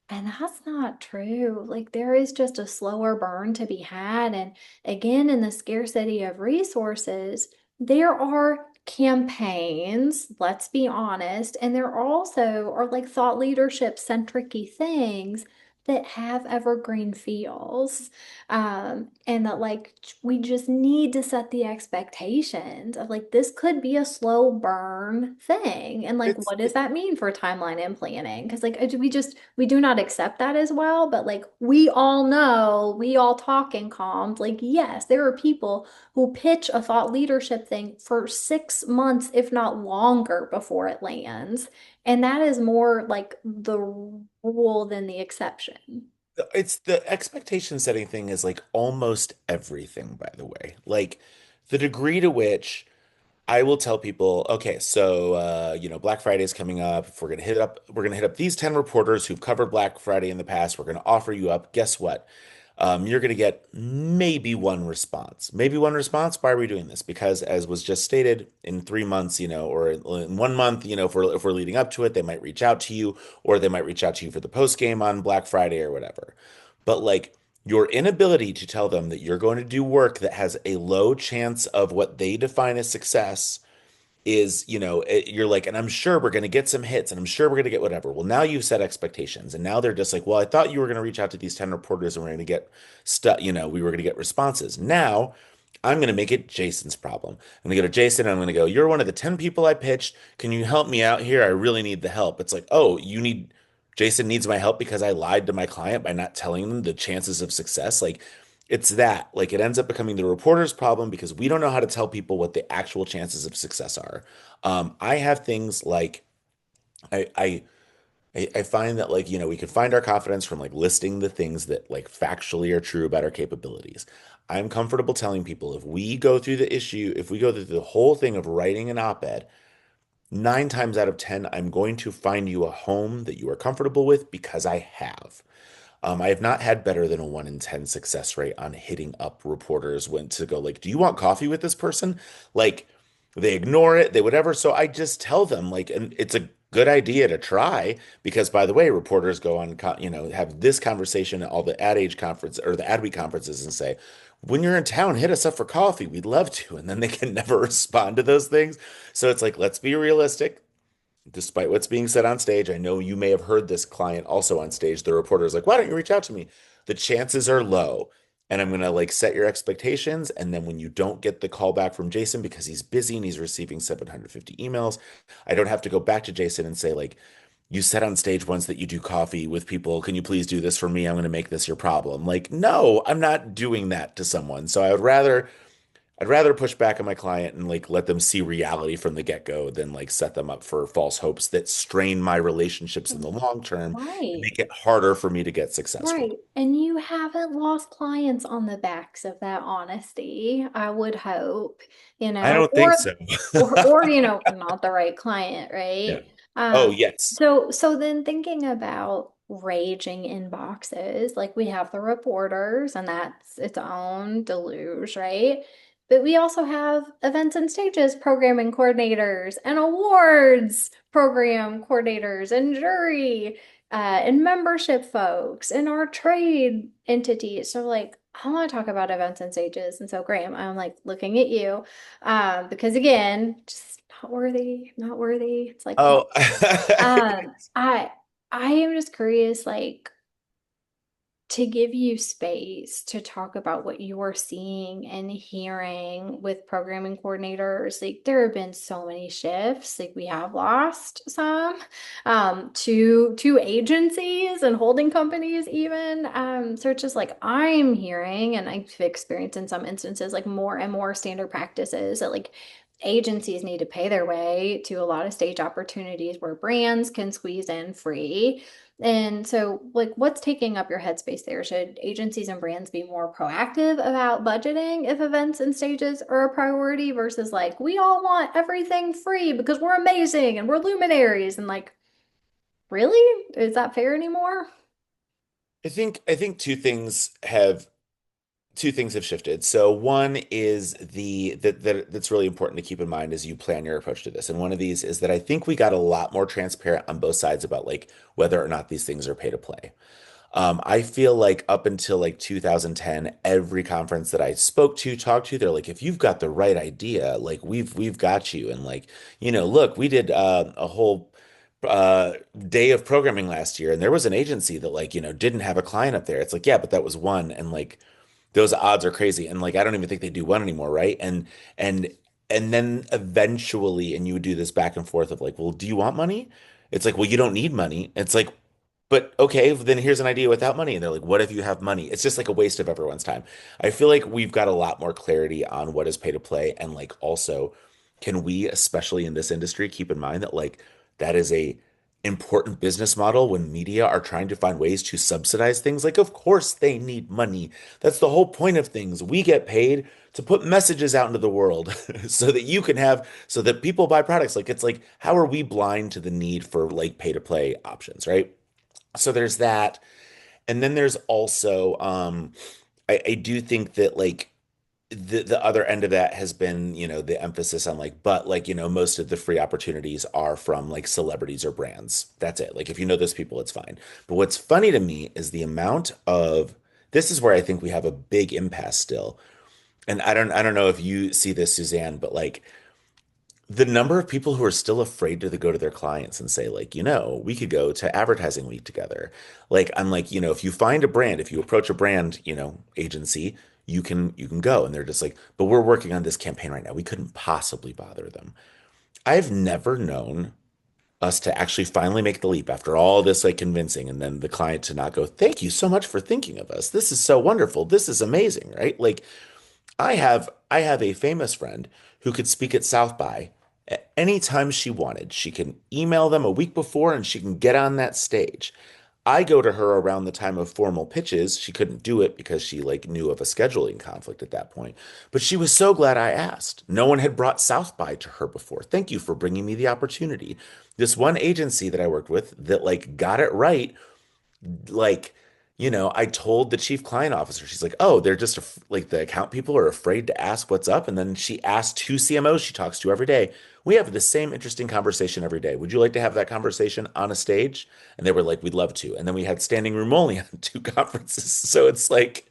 And that's not true. Like there is just a slower burn to be had. And again, in the scarcity of resources, there are campaigns, let's be honest, and there also are like thought leadership centric things that have evergreen feels. And that like we just need to set the expectations of like this could be a slow burn thing. And like It's what does that mean for timeline and planning? Because like we do not accept that as well, but like we all know, we all talk in comms, like yes, there are people who pitch a thought leadership thing for 6 months, if not longer, before it lands. And that is more like the rule than the exception. it's the expectation setting thing is like almost everything, by the way. Like the degree to which I will tell people, okay, so Black Friday is coming up. If we're gonna hit up these 10 reporters who've covered Black Friday in the past, we're gonna offer you up. Guess what? you're going to get maybe one response. Maybe one response. Why are we doing this? Because as was just stated, in 3 months, or in 1 month, if we're leading up to it, they might reach out to you, or they might reach out to you for the post game on Black Friday or whatever. But like your inability to tell them that you're going to do work that has a low chance of what they define as success is, you're like, and I'm sure we're going to get some hits and I'm sure we're going to get whatever. Well, now you've set expectations and now they're just like, well, I thought you were going to reach out to these 10 reporters and we're going to get stuff, we were going to get responses. Now I'm going to make it Jason's problem. I'm going to go to Jason and I'm going to go, you're one of the 10 people I pitched. Can you help me out here? I really need the help. It's like, oh, Jason needs my help because I lied to my client by not telling them the chances of success. Like, it's that. Like, it ends up becoming the reporter's problem because we don't know how to tell people what the actual chances of success are. I have things like I, I I find that, like, we can find our confidence from like listing the things that like factually are true about our capabilities. I'm comfortable telling people if we go through the whole thing of writing an op-ed, 9 times out of 10, I'm going to find you a home that you are comfortable with because I have. I have not had better than a 1 in 10 success rate on hitting up reporters when to go like, do you want coffee with this person? Like, they ignore it, they whatever. So I just tell them like, and it's a good idea to try because, by the way, reporters go on, have this conversation at all the Ad Age conference or the Ad Week conferences and say, when you're in town, hit us up for coffee. We'd love to. And then they can never respond to those things. So it's like, let's be realistic. Despite what's being said on stage, I know you may have heard this client also on stage. The reporter is like, why don't you reach out to me? The chances are low. And I'm going to like set your expectations. And then when you don't get the call back from Jason because he's busy and he's receiving 750 emails, I don't have to go back to Jason and say, like, you said on stage once that you do coffee with people. Can you please do this for me? I'm going to make this your problem. Like, no, I'm not doing that to someone. So I'd rather push back on my client and like let them see reality from the get-go than like set them up for false hopes that strain my relationships in the long term and Right. make it harder for me to get successful. Right. And you haven't lost clients on the backs of that honesty, I would hope, I don't think or so. not the right client, Yeah. right? Oh, Um, yes. so then thinking about raging inboxes, like we have the reporters, and that's its own deluge, right? But we also have events and stages programming coordinators and awards program coordinators and jury and membership folks and our trade entities. So like I want to talk about events and stages. And so Graham, I'm like looking at you because again, just not worthy, not worthy. It's like Oh, um I I am just curious, like to give you space to talk about what you are seeing and hearing with programming coordinators. Like there have been so many shifts, like we have lost some to agencies and holding companies even. So it's just like I'm hearing and I've experienced in some instances like more and more standard practices that like agencies need to pay their way to a lot of stage opportunities where brands can squeeze in free. And so, like, what's taking up your headspace there? Should agencies and brands be more proactive about budgeting if events and stages are a priority versus like, we all want everything free because we're amazing and we're luminaries and like, really? Is that fair anymore? I think two things have shifted. So one is that's really important to keep in mind as you plan your approach to this. And one of these is that I think we got a lot more transparent on both sides about like whether or not these things are pay to play. I feel like up until like 2010, every conference that I talked to, they're like, if you've got the right idea, like we've got you. And like, look, we did a whole uh day of programming last year, and there was an agency that like, didn't have a client up there. It's like, yeah, but that was one, and like those odds are crazy. And like I don't even think they do one anymore, right? And and then eventually, and you would do this back and forth of like, well, do you want money? It's like, well, you don't need money. It's like, but okay, then here's an idea without money. And they're like, what if you have money? It's just like a waste of everyone's time. I feel like we've got a lot more clarity on what is pay to play. And like also, can we, especially in this industry, keep in mind that like that is a important business model when media are trying to find ways to subsidize things. Like, of course they need money. That's the whole point of things. We get paid to put messages out into the world so that people buy products. Like, it's like, how are we blind to the need for like pay to play options, right? So there's that. And then there's also I do think that like the other end of that has been, the emphasis on like, but like, most of the free opportunities are from like celebrities or brands. That's it. Like if you know those people, it's fine. But what's funny to me is the amount of this is where I think we have a big impasse still. And I don't know if you see this, Suzanne, but like the number of people who are still afraid to go to their clients and say like, we could go to advertising week together. Like I'm like, if you find a brand, if you approach a brand, agency, you can go. And they're just like, but we're working on this campaign right now. We couldn't possibly bother them. I've never known us to actually finally make the leap after all this like convincing and then the client to not go, thank you so much for thinking of us. This is so wonderful. This is amazing, right? Like I have a famous friend who could speak at South by at any time she wanted. She can email them a week before and she can get on that stage. I go to her around the time of formal pitches. She couldn't do it because she like knew of a scheduling conflict at that point. But she was so glad I asked. No one had brought South by to her before. Thank you for bringing me the opportunity. This one agency that I worked with that like got it right like, I told the chief client officer, she's like, oh, they're just like the account people are afraid to ask what's up. And then she asked two CMOs she talks to every day. We have the same interesting conversation every day. Would you like to have that conversation on a stage? And they were like, we'd love to. And then we had standing room only on two conferences. So it's like,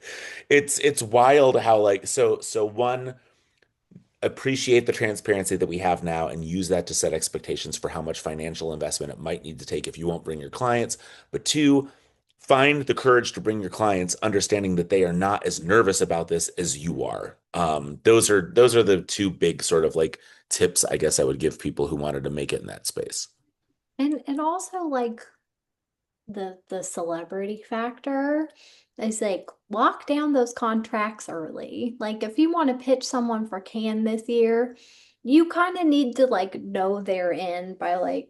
it's wild how like, so one, appreciate the transparency that we have now and use that to set expectations for how much financial investment it might need to take if you won't bring your clients. But two, find the courage to bring your clients, understanding that they are not as nervous about this as you are. Those are the two big sort of like tips I guess I would give people who wanted to make it in that space. And also like the celebrity factor is like lock down those contracts early. Like if you want to pitch someone for Cannes this year, you kind of need to like know they're in by like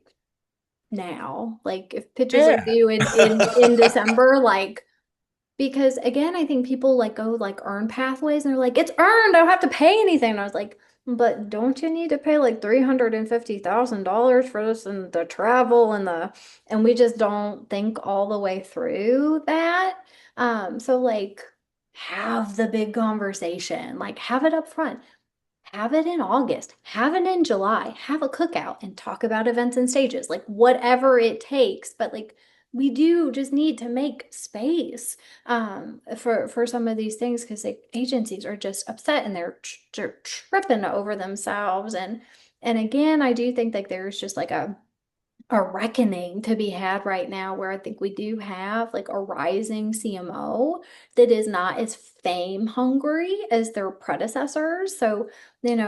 now. Like if pitches are Yeah. due in December, like because again, I think people like go like earn pathways and they're like, it's earned, I don't have to pay anything. And I was like, but don't you need to pay like $350,000 for this and the travel and we just don't think all the way through that. So like have the big conversation, like have it up front. Have it in August, have it in July, have a cookout and talk about events and stages, like whatever it takes. But like we do just need to make space for some of these things because like agencies are just upset and they're tripping over themselves. And again, I do think like there's just like a reckoning to be had right now where I think we do have like a rising CMO that is not as fame hungry as their predecessors. So,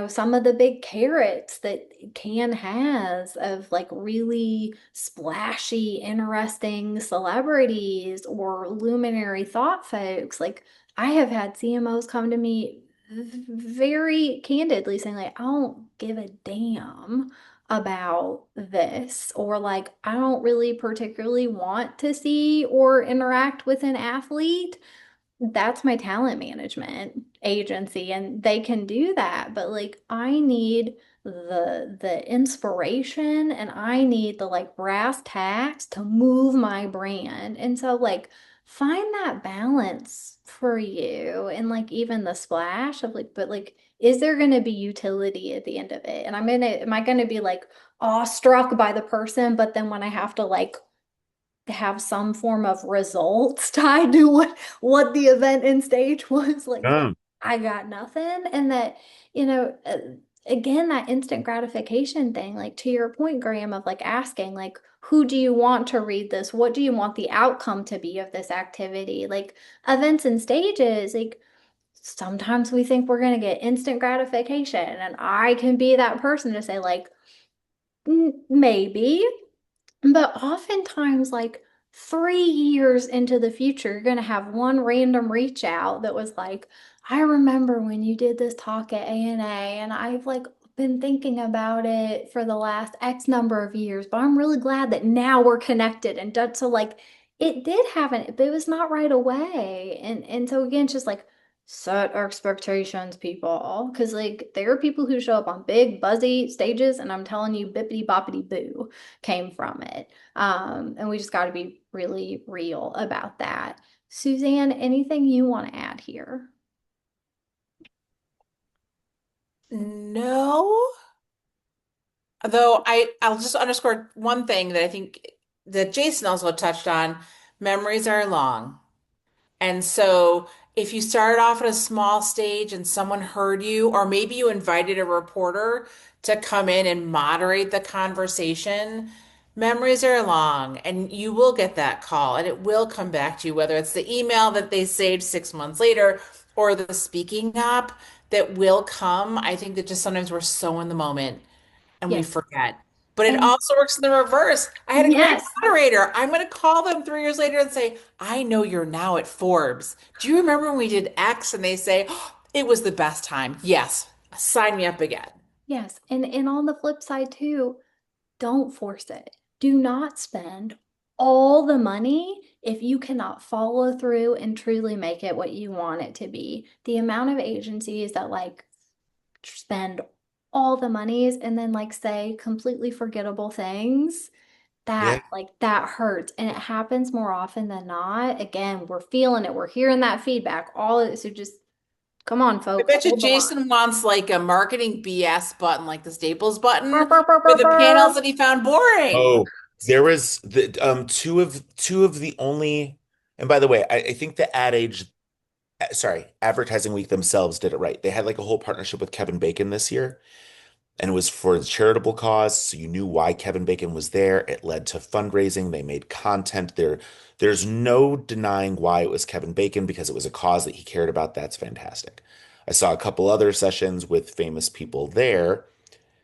some of the big carrots that Cannes has of like really splashy, interesting celebrities or luminary thought folks, like I have had CMOs come to me very candidly saying like, I don't give a damn about this, or like I don't really particularly want to see or interact with an athlete. That's my talent management agency and they can do that, but like I need the inspiration and I need the like brass tacks to move my brand. And so like find that balance for you and like even the splash of like, but like is there going to be utility at the end of it? And am I going to be like awestruck by the person, but then when I have to like have some form of results tied to what the event and stage was like Um, I got nothing. And that you know uh, again that instant gratification thing, like to your point, Graham, of like asking like who do you want to read this, what do you want the outcome to be of this activity, like events and stages, like sometimes we think we're going to get instant gratification and I can be that person to say like maybe, but oftentimes, like 3 years into the future, you're going to have one random reach out that was like, I remember when you did this talk at ANA, and I've like been thinking about it for the last X number of years, but I'm really glad that now we're connected and done. So like it did happen, but it was not right away. And so again, it's just like Set expectations, people. Because, like, there are people who show up on big, buzzy stages, and I'm telling you, bippity boppity boo came from it. And we just got to be really real about that. Suzanne, anything you want to add here? No, though I'll just underscore one thing that I think that Jason also touched on. Memories are long. And so if you started off at a small stage and someone heard you, or maybe you invited a reporter to come in and moderate the conversation, memories are long and you will get that call and it will come back to you, whether it's the email that they saved 6 months later or the speaking up that will come. I think that just sometimes we're so in the moment and we Yes. forget. But it And also works in the reverse. I had a great yes. moderator. I'm going to call them 3 years later and say, I know you're now at Forbes. Do you remember when we did X? And they say, oh, it was the best time. Yes, sign me up again. Yes. And on the flip side too, don't force it. Do not spend all the money if you cannot follow through and truly make it what you want it to be. The amount of agencies that like spend all the monies and then like say completely forgettable things, Yeah. that hurts, and it happens more often than not. Again, we're feeling it, we're hearing that feedback, all of it. So just come on, I folks, bet you hold the line. Jason wants like a marketing BS button, like the Staples Burr, button burr, burr, for burr, the panels burr. that he found boring. Oh, there was the two of the only, and by the way, I think the Ad Age, sorry, Advertising Week themselves did it right. They had like a whole partnership with Kevin Bacon this year, and it was for a charitable cause. So you knew why Kevin Bacon was there. It led to fundraising. They made content there. There's no denying why it was Kevin Bacon because it was a cause that he cared about. That's fantastic. I saw a couple other sessions with famous people there.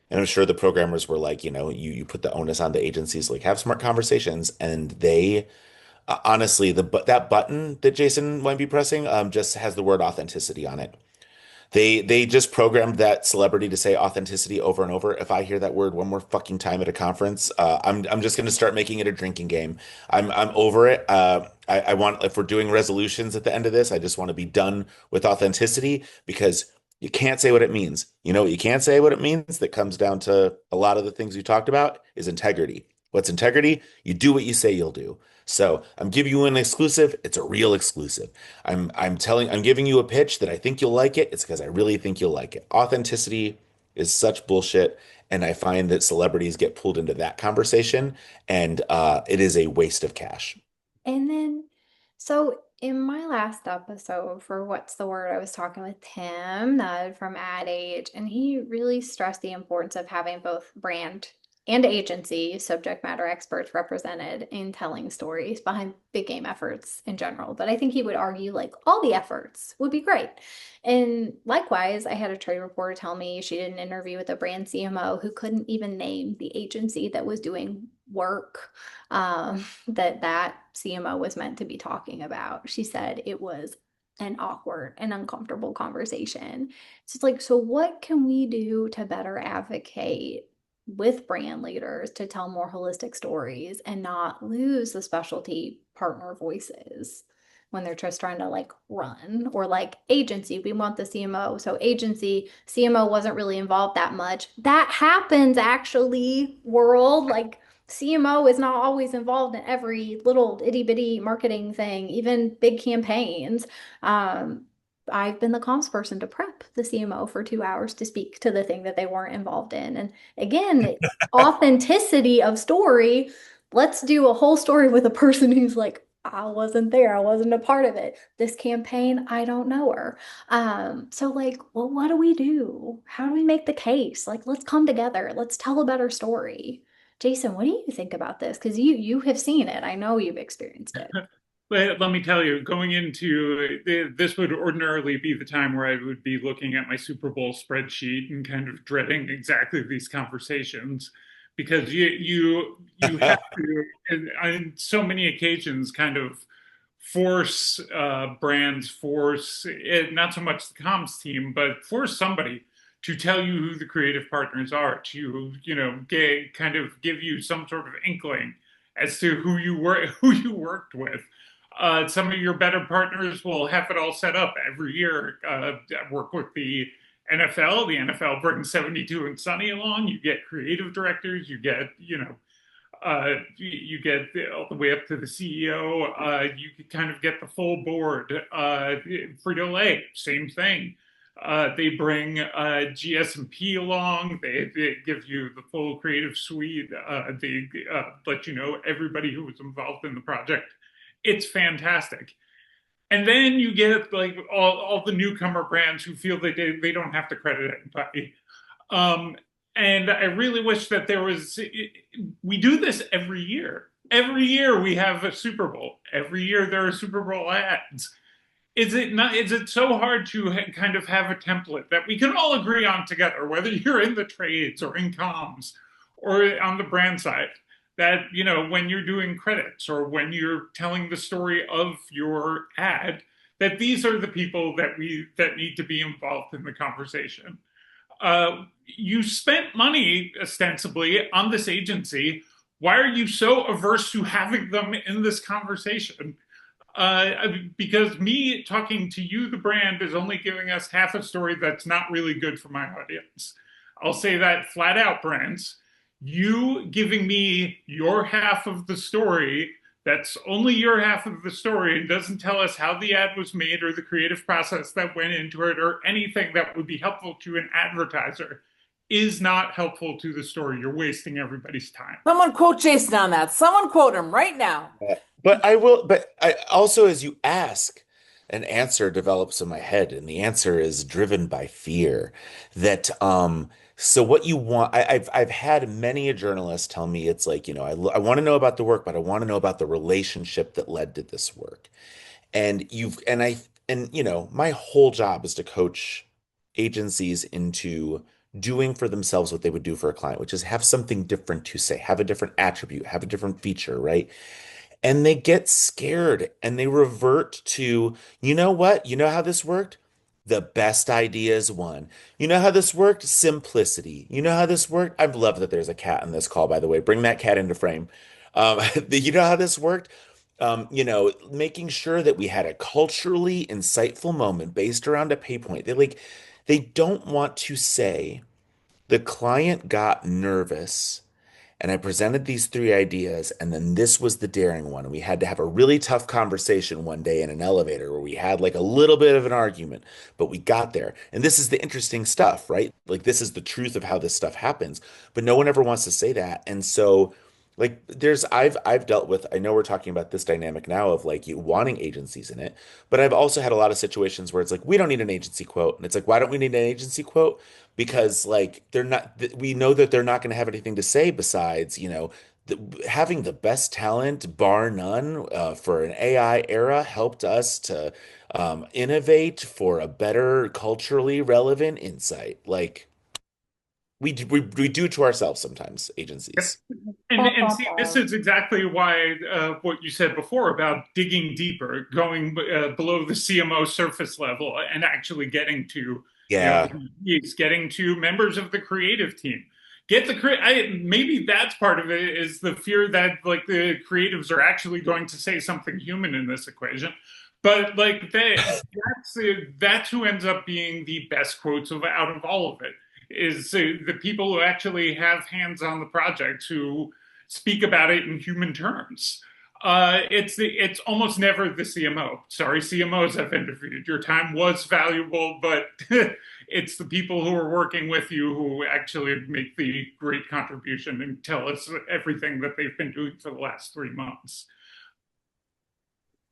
And I'm sure the programmers were like, you put the onus on the agencies, like have smart conversations, and they honestly that button that Jason might be pressing just has the word authenticity on it. They just programmed that celebrity to say authenticity over and over. If I hear that word one more fucking time at a conference, I'm just going to start making it a drinking game. I'm over it. I want if we're doing resolutions at the end of this, I just want to be done with authenticity because you can't say what it means. You know, you can't say what it means. That comes down to a lot of the things we talked about is integrity. What's integrity? You do what you say you'll do. So I'm giving you an exclusive. It's a real exclusive. I'm giving you a pitch that I think you'll like it. It's because I really think you'll like it. Authenticity is such bullshit, and I find that celebrities get pulled into that conversation, and it is a waste of cash. And then, so in my last episode for What's the Word, I was talking with Tim Nudd from Ad Age, and he really stressed the importance of having both brand and agency subject matter experts represented in telling stories behind big game efforts in general. But I think he would argue like all the efforts would be great. And likewise, I had a trade reporter tell me she did an interview with a brand CMO who couldn't even name the agency that was doing work that CMO was meant to be talking about. She said it was an awkward and uncomfortable conversation. So it's like, so what can we do to better advocate with brand leaders to tell more holistic stories and not lose the specialty partner voices when they're just trying to like run, or like agency, we want the CMO. So agency, CMO wasn't really involved that much. That happens actually, world. Like CMO is not always involved in every little itty bitty marketing thing, even big campaigns. Um, I've been the comms person to prep the CMO for 2 hours to speak to the thing that they weren't involved in. And again, authenticity of story. Let's do a whole story with a person who's like, I wasn't there. I wasn't a part of it. This campaign, I don't know her. So like, well, what do we do? How do we make the case? Like, let's come together. Let's tell a better story. Jason, what do you think about this? Because you have seen it. I know you've experienced it. Let me tell you, going into this would ordinarily be the time where I would be looking at my Super Bowl spreadsheet and kind of dreading exactly these conversations because you have to, on so many occasions, kind of force brands, force not so much the comms team, but force somebody to tell you who the creative partners are, to kind of give you some sort of inkling as to who you worked with. Some of your better partners will have it all set up every year. Work with the NFL. The NFL brings 72 and Sunny along. You get creative directors. You get, you get all the way up to the CEO. You kind of get the full board. Frito-Lay, same thing. They bring GS&P along. They give you the full creative suite. They let you know everybody who was involved in the project. It's fantastic. And then you get like all the newcomer brands who feel that they don't have to credit anybody. Um, and I really wish that there was, we do this every year. Every year we have a Super Bowl. Every year there are Super Bowl ads. Is it so hard to kind of have a template that we can all agree on together, whether you're in the trades or in comms or on the brand side, that, when you're doing credits or when you're telling the story of your ad, that these are the people that need to be involved in the conversation. You spent money ostensibly on this agency. Why are you so averse to having them in this conversation? Because me talking to you, the brand, is only giving us half a story that's not really good for my audience. I'll say that flat out, brands. You giving me your half of the story, that's only your half of the story, and doesn't tell us how the ad was made or the creative process that went into it or anything that would be helpful to an advertiser, is not helpful to the story. You're wasting everybody's time. Someone quote Jason on that. Someone quote him right now. But I also, as you ask, an answer develops in my head, and the answer is driven by fear. That so what you want, I've had many a journalist tell me it's like, I want to know about the work, but I want to know about the relationship that led to this work. And my whole job is to coach agencies into doing for themselves what they would do for a client, which is have something different to say, have a different attribute, have a different feature, right? And they get scared and they revert to, you know what? You know how this worked? The best ideas won. You know how this worked? Simplicity. You know how this worked? I love that there's a cat in this call, by the way. Bring that cat into frame. You know how this worked? Making sure that we had a culturally insightful moment based around a pay point. They don't want to say the client got nervous and I presented these three ideas, and then this was the daring one. And we had to have a really tough conversation one day in an elevator where we had like a little bit of an argument, but we got there. And this is the interesting stuff, right? Like this is the truth of how this stuff happens. But no one ever wants to say that. And so like I've dealt with, I know we're talking about this dynamic now of like you wanting agencies in it, but I've also had a lot of situations where it's like we don't need an agency quote. And it's like, why don't we need an agency quote? Because like they're not we know that they're not going to have anything to say besides having the best talent bar none for an AI era helped us to innovate for a better culturally relevant insight. Like we do to ourselves sometimes, agencies. And see, this is exactly why what you said before about digging deeper, going below the CMO surface level, and actually getting to, Yeah. getting to members of the creative team. Maybe that's part of it, is the fear that like the creatives are actually going to say something human in this equation. But like that's who ends up being the best quotes out of all of it, is the people who actually have hands on the project, who speak about it in human terms. It's almost never the CMO. Sorry, CMOs I've interviewed. Your time was valuable, but it's the people who are working with you who actually make the great contribution and tell us everything that they've been doing for the last 3 months.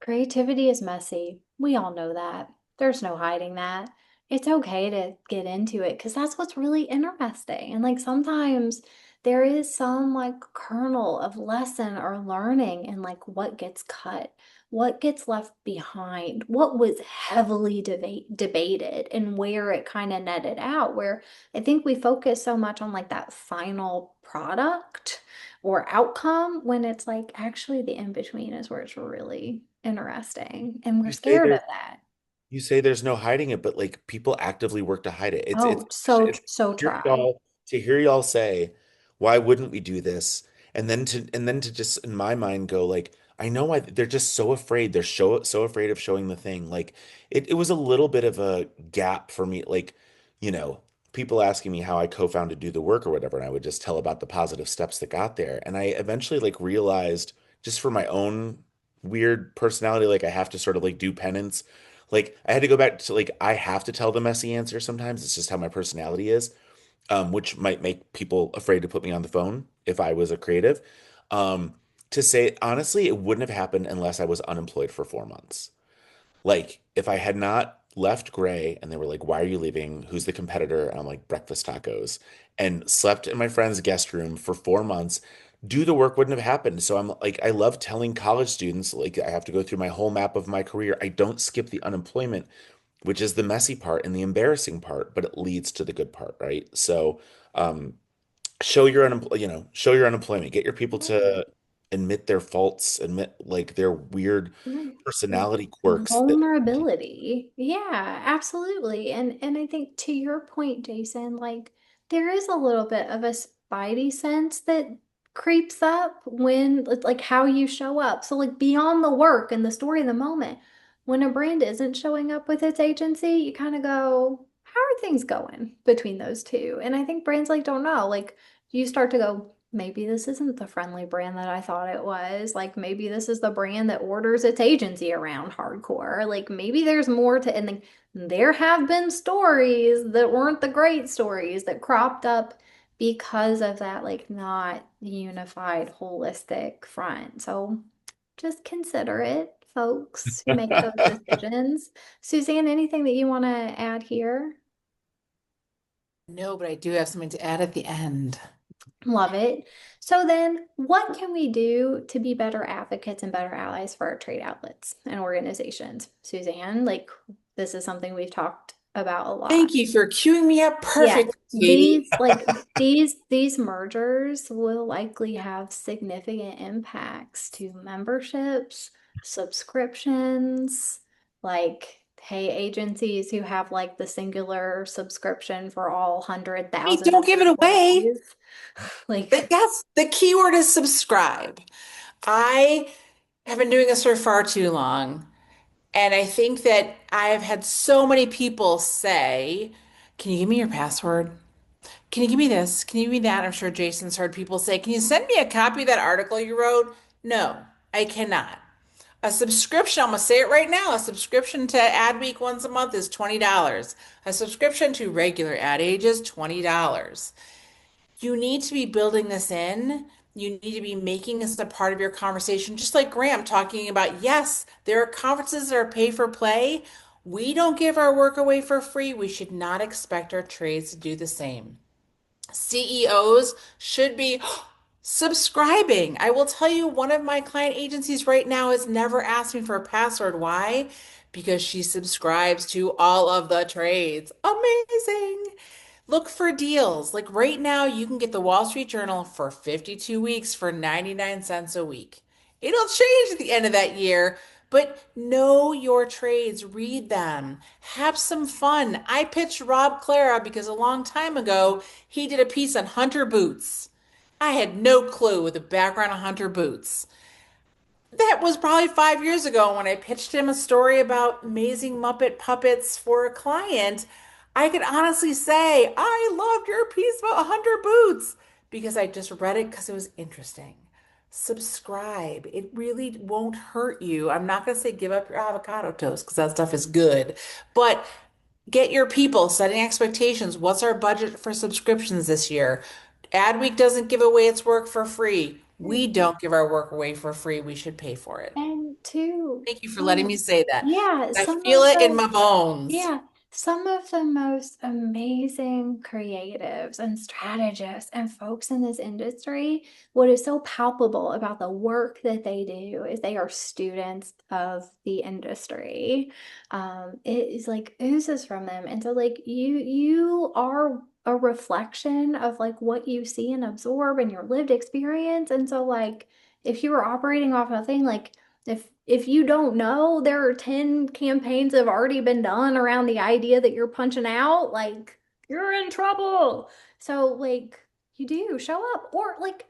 Creativity is messy. We all know that. There's no hiding that. It's okay to get into it because that's what's really interesting. And like sometimes there is some like kernel of lesson or learning in like what gets cut, what gets left behind, what was heavily debated, and where it kind of netted out. Where I think we focus so much on like that final product or outcome when it's like actually the in between is where it's really interesting. And we're You say scared of there that. you say there's no hiding it, but like people actively work to hide it. Oh, so It's so hear try. y'all to hear y'all say, why wouldn't we do this? And then to just in my mind go like, I know why they're just so afraid. They're so afraid of showing the thing. Like it was a little bit of a gap for me. Like, you know, people asking me how I co-founded Do the Work or whatever, and I would just tell about the positive steps that got there. And I eventually like realized just for my own weird personality, like I have to sort of like do penance. Like I had to go back to like I have to tell the messy answer sometimes. It's just how my personality is, which might make people afraid to put me on the phone if I was a creative. Um, to say honestly, it wouldn't have happened unless I was unemployed for 4 months. Like if I had not left Gray and they were like, "Why are you leaving? Who's the competitor?" And I'm like, "Breakfast tacos," and slept in my friend's guest room for 4 months. Do the Work wouldn't have happened. So I'm like, I love telling college students, like, I have to go through my whole map of my career. I don't skip the unemployment, which is the messy part and the embarrassing part, but it leads to the good part, right? So, um, show your unemployment, get your people to admit their faults, admit like their weird Right. personality quirks that Vulnerability. Yeah, absolutely. And I think to your point, Jason, like there is a little bit of a spidey sense that creeps up when like how you show up. So like beyond the work and the story of the moment, when a brand isn't showing up with its agency, you kind of go, how are things going between those two? And I think brands like don't know. Like you start to go, maybe this isn't the friendly brand that I thought it was. Like maybe this is the brand that orders its agency around hardcore. Like maybe there's more to, and then there have been stories that weren't the great stories that cropped up because of that, like not unified, holistic front. So just consider it, folks who make those decisions. Suzanne, anything that you want to add here? No, but I do have something to add at the end. Love it. So then, what can we do to be better advocates and better allies for our trade outlets and organizations? Suzanne, like this is something we've talked about a lot. Thank you for queuing me up Yeah, perfect, Katie. these mergers will likely have significant impacts to memberships, subscriptions, like hey, agencies who have like the singular subscription for all Hey, 100,000 don't of give their it away. employees. But Like, yes, the keyword is subscribe. I have been doing this for far too long. And I think that I've had so many people say, can you give me your password? Can you give me this? Can you give me that? I'm sure Jason's heard people say, can you send me a copy of that article you wrote? No, I cannot. A subscription, I'm gonna say it right now, a subscription to Adweek once a month is $20. A subscription to regular Ad Age is $20. You need to be building this in. You need to be making this a part of your conversation, just like Graham talking about, yes, there are conferences that are pay for play. We don't give our work away for free. We should not expect our trades to do the same. CEOs should be subscribing. I will tell you, one of my client agencies right now has never asked me for a password. Why? Because she subscribes to all of the trades. Amazing. Look for deals. Like right now, you can get the Wall Street Journal for 52 weeks for 99 cents a week. It'll change at the end of that year, but know your trades, read them, have some fun. I pitched Rob Clara because a long time ago, he did a piece on Hunter boots. I had no clue with a background on Hunter boots. That was probably 5 years ago when I pitched him a story about amazing Muppet puppets for a client. I could honestly say, I loved your piece about Hunter Boots because I just read it because it was interesting. Subscribe. It really won't hurt you. I'm not going to say give up your avocado toast because that stuff is good, but get your people setting expectations. What's our budget for subscriptions this year? Adweek doesn't give away its work for free. We don't give our work away for free. We should pay for it. and two, Thank you for letting me say that. yeah, I some feel of it in the my bones. yeah, some of the most amazing creatives and strategists and folks in this industry, what is so palpable about the work that they do is they are students of the industry. It is like oozes from them. And so like you are a reflection of like what you see and absorb in your lived experience. And so like if you were operating off a thing like if you don't know, there are 10 campaigns that have already been done around the idea that you're punching out, like you're in trouble. So like you do show up or like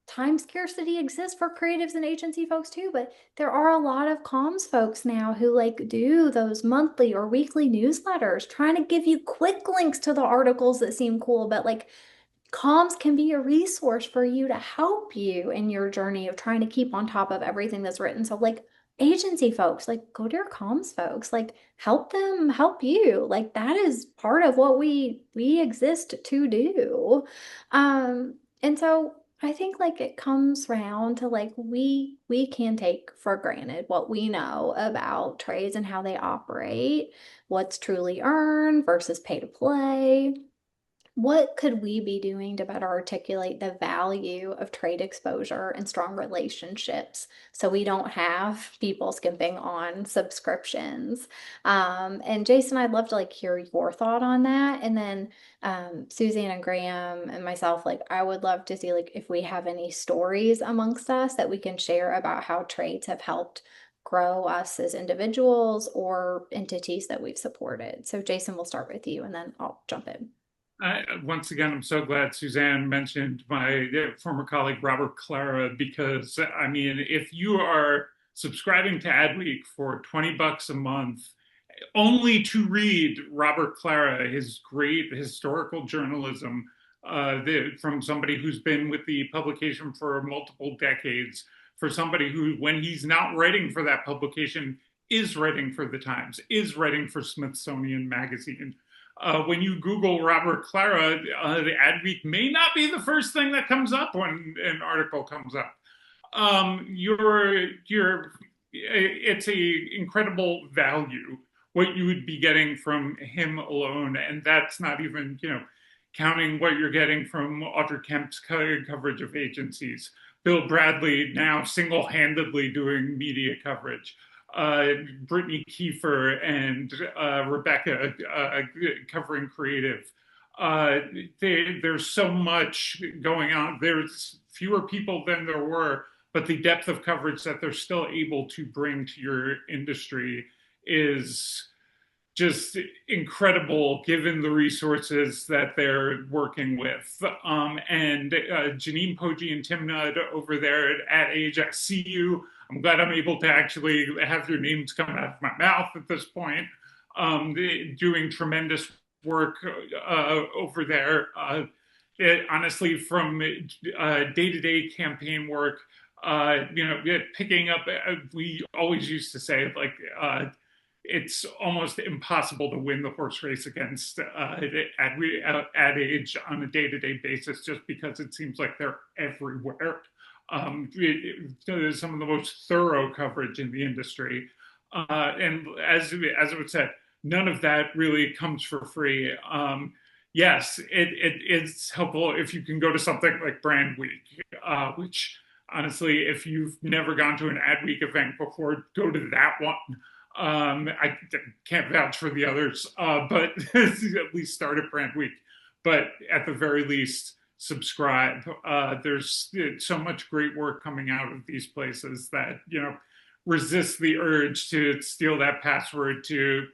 time scarcity exists for creatives and agency folks too, but there are a lot of comms folks now who like do those monthly or weekly newsletters trying to give you quick links to the articles that seem cool, but like comms can be a resource for you to help you in your journey of trying to keep on top of everything that's written. So like agency folks, like go to your comms folks, like help them help you. Like that is part of what we exist to do. And so I think like it comes round to like we can take for granted what we know about trades and how they operate, what's truly earned versus pay to play. What could we be doing to better articulate the value of trade exposure and strong relationships so we don't have people skimping on subscriptions? And Jason, I'd love to like hear your thought on that. And then Suzanne and Graham and myself, like I would love to see like if we have any stories amongst us that we can share about how trades have helped grow us as individuals or entities that we've supported. So Jason, we'll start with you and then I'll jump in. Once again, I'm so glad Suzanne mentioned my former colleague Robert Clara, because I mean, if you are subscribing to Adweek for $20 a month, only to read Robert Clara, his great historical journalism from somebody who's been with the publication for multiple decades, for somebody who, when he's not writing for that publication, is writing for the Times, is writing for Smithsonian Magazine. When you Google Robert Clara, the Adweek may not be the first thing that comes up when an article comes up. It's a incredible value what you would be getting from him alone, and that's not even counting what you're getting from Audrey Kemp's coverage of agencies. Bill Bradley now single-handedly doing media coverage. Brittany Kiefer and Rebecca covering creative. There's so much going on. There's fewer people than there were, but the depth of coverage that they're still able to bring to your industry is just incredible given the resources that they're working with. And Janine Poggi and Tim Nudd over there at Ad Age, I see you. I'm glad I'm able to actually have your names come out of my mouth at this point. Doing tremendous work over there. Honestly, from day-to-day campaign work, picking up, we always used to say, like, it's almost impossible to win the horse race against Ad Age on a day-to-day basis, just because it seems like they're everywhere. Some of the most thorough coverage in the industry. And as it was said, none of that really comes for free. Yes, it's helpful if you can go to something like Brand Week, which honestly, if you've never gone to an Adweek event before, go to that one. I can't vouch for the others, but at least start at Brand Week. But at the very least, subscribe. There's so much great work coming out of these places that, resist the urge to steal that password, to,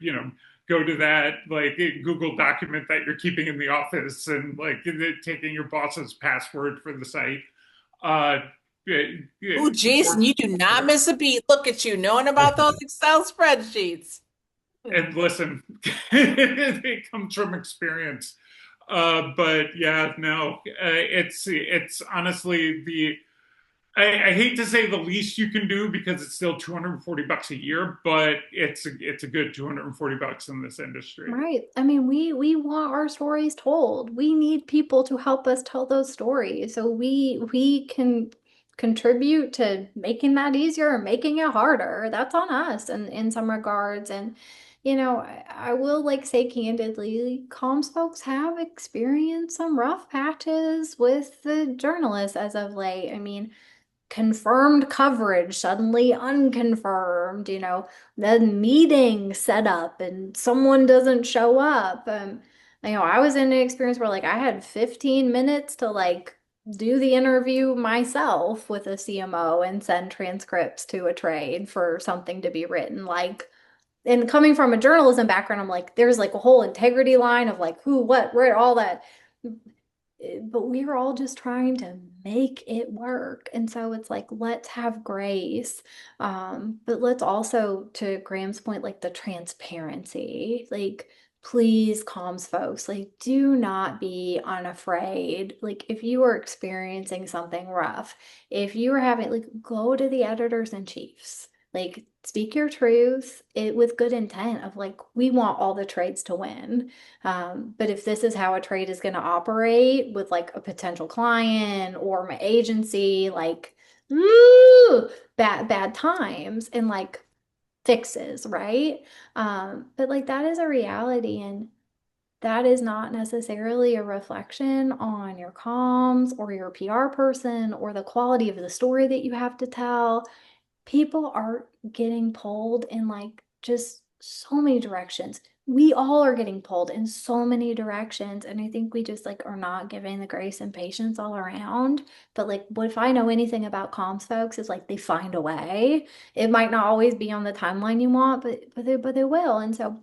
go to that like Google document that you're keeping in the office and like taking your boss's password for the site. Oh, Jason, you do not miss a beat. Look at you knowing about those Excel spreadsheets. And listen, it comes from experience. But yeah, no, it's honestly I hate to say the least you can do, because it's still $240 a year, but it's a good $240 in this industry. Right. I mean, we want our stories told. We need people to help us tell those stories. So we can contribute to making that easier or making it harder. That's on us in some regards. And I will like say candidly, comms folks have experienced some rough patches with the journalists as of late. I mean, confirmed coverage suddenly unconfirmed, the meeting set up and someone doesn't show up. I was in an experience where like I had 15 minutes to like do the interview myself with a CMO and send transcripts to a trade for something to be written. Like, and coming from a journalism background, I'm like, there's like a whole integrity line of like who, what, where, all that. but we're all just trying to make it work. And so it's like, let's have grace. But let's also, to Graham's point, like the transparency, like, please, comms folks, like, do not be unafraid. Like, if you are experiencing something rough, if you are having, like, go to the editors in chiefs, like, speak your truth it with good intent of like, we want all the trades to win. But if this is how a trade is going to operate with like a potential client or my agency, like, ooh, bad times and like fixes, right? But like that is a reality, and that is not necessarily a reflection on your comms or your PR person or the quality of the story that you have to tell. People are getting pulled in like just so many directions. We all are getting pulled in so many directions. And I think we just like are not giving the grace and patience all around. But like, what if I know anything about comms folks is like they find a way. It might not always be on the timeline you want, but they will. And so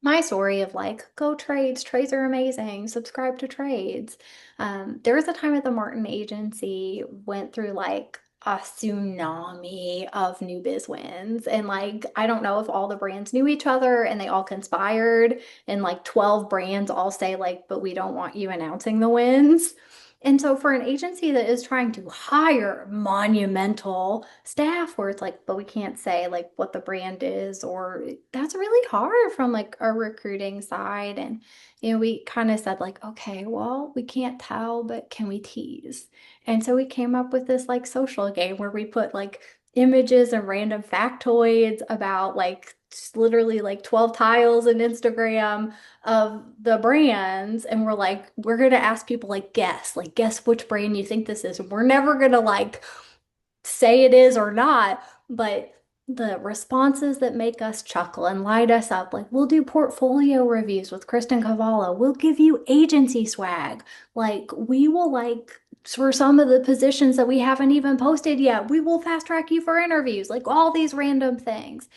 my story of like, go trades, trades are amazing, subscribe to trades. There was a time at the Martin Agency went through like a tsunami of new biz wins. And like, I don't know if all the brands knew each other and they all conspired and like 12 brands all say like, but we don't want you announcing the wins. And so for an agency that is trying to hire monumental staff where it's like, but we can't say like what the brand is, or that's really hard from like a recruiting side. And, we kind of said like, okay, well, we can't tell, but can we tease? And so we came up with this like social game where we put like images and random factoids about like literally like 12 tiles in Instagram of the brands, and we're like, we're gonna ask people like guess which brand you think this is. We're never gonna like say it is or not, but the responses that make us chuckle and light us up, like we'll do portfolio reviews with Kristen Cavallo, we'll give you agency swag, like we will like for some of the positions that we haven't even posted yet, we will fast track you for interviews, like all these random things.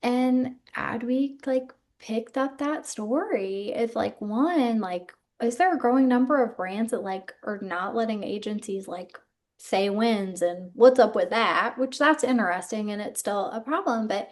And Adweek like picked up that story. It's like, one, like, is there a growing number of brands that like are not letting agencies like say wins and what's up with that? Which that's interesting and it's still a problem. But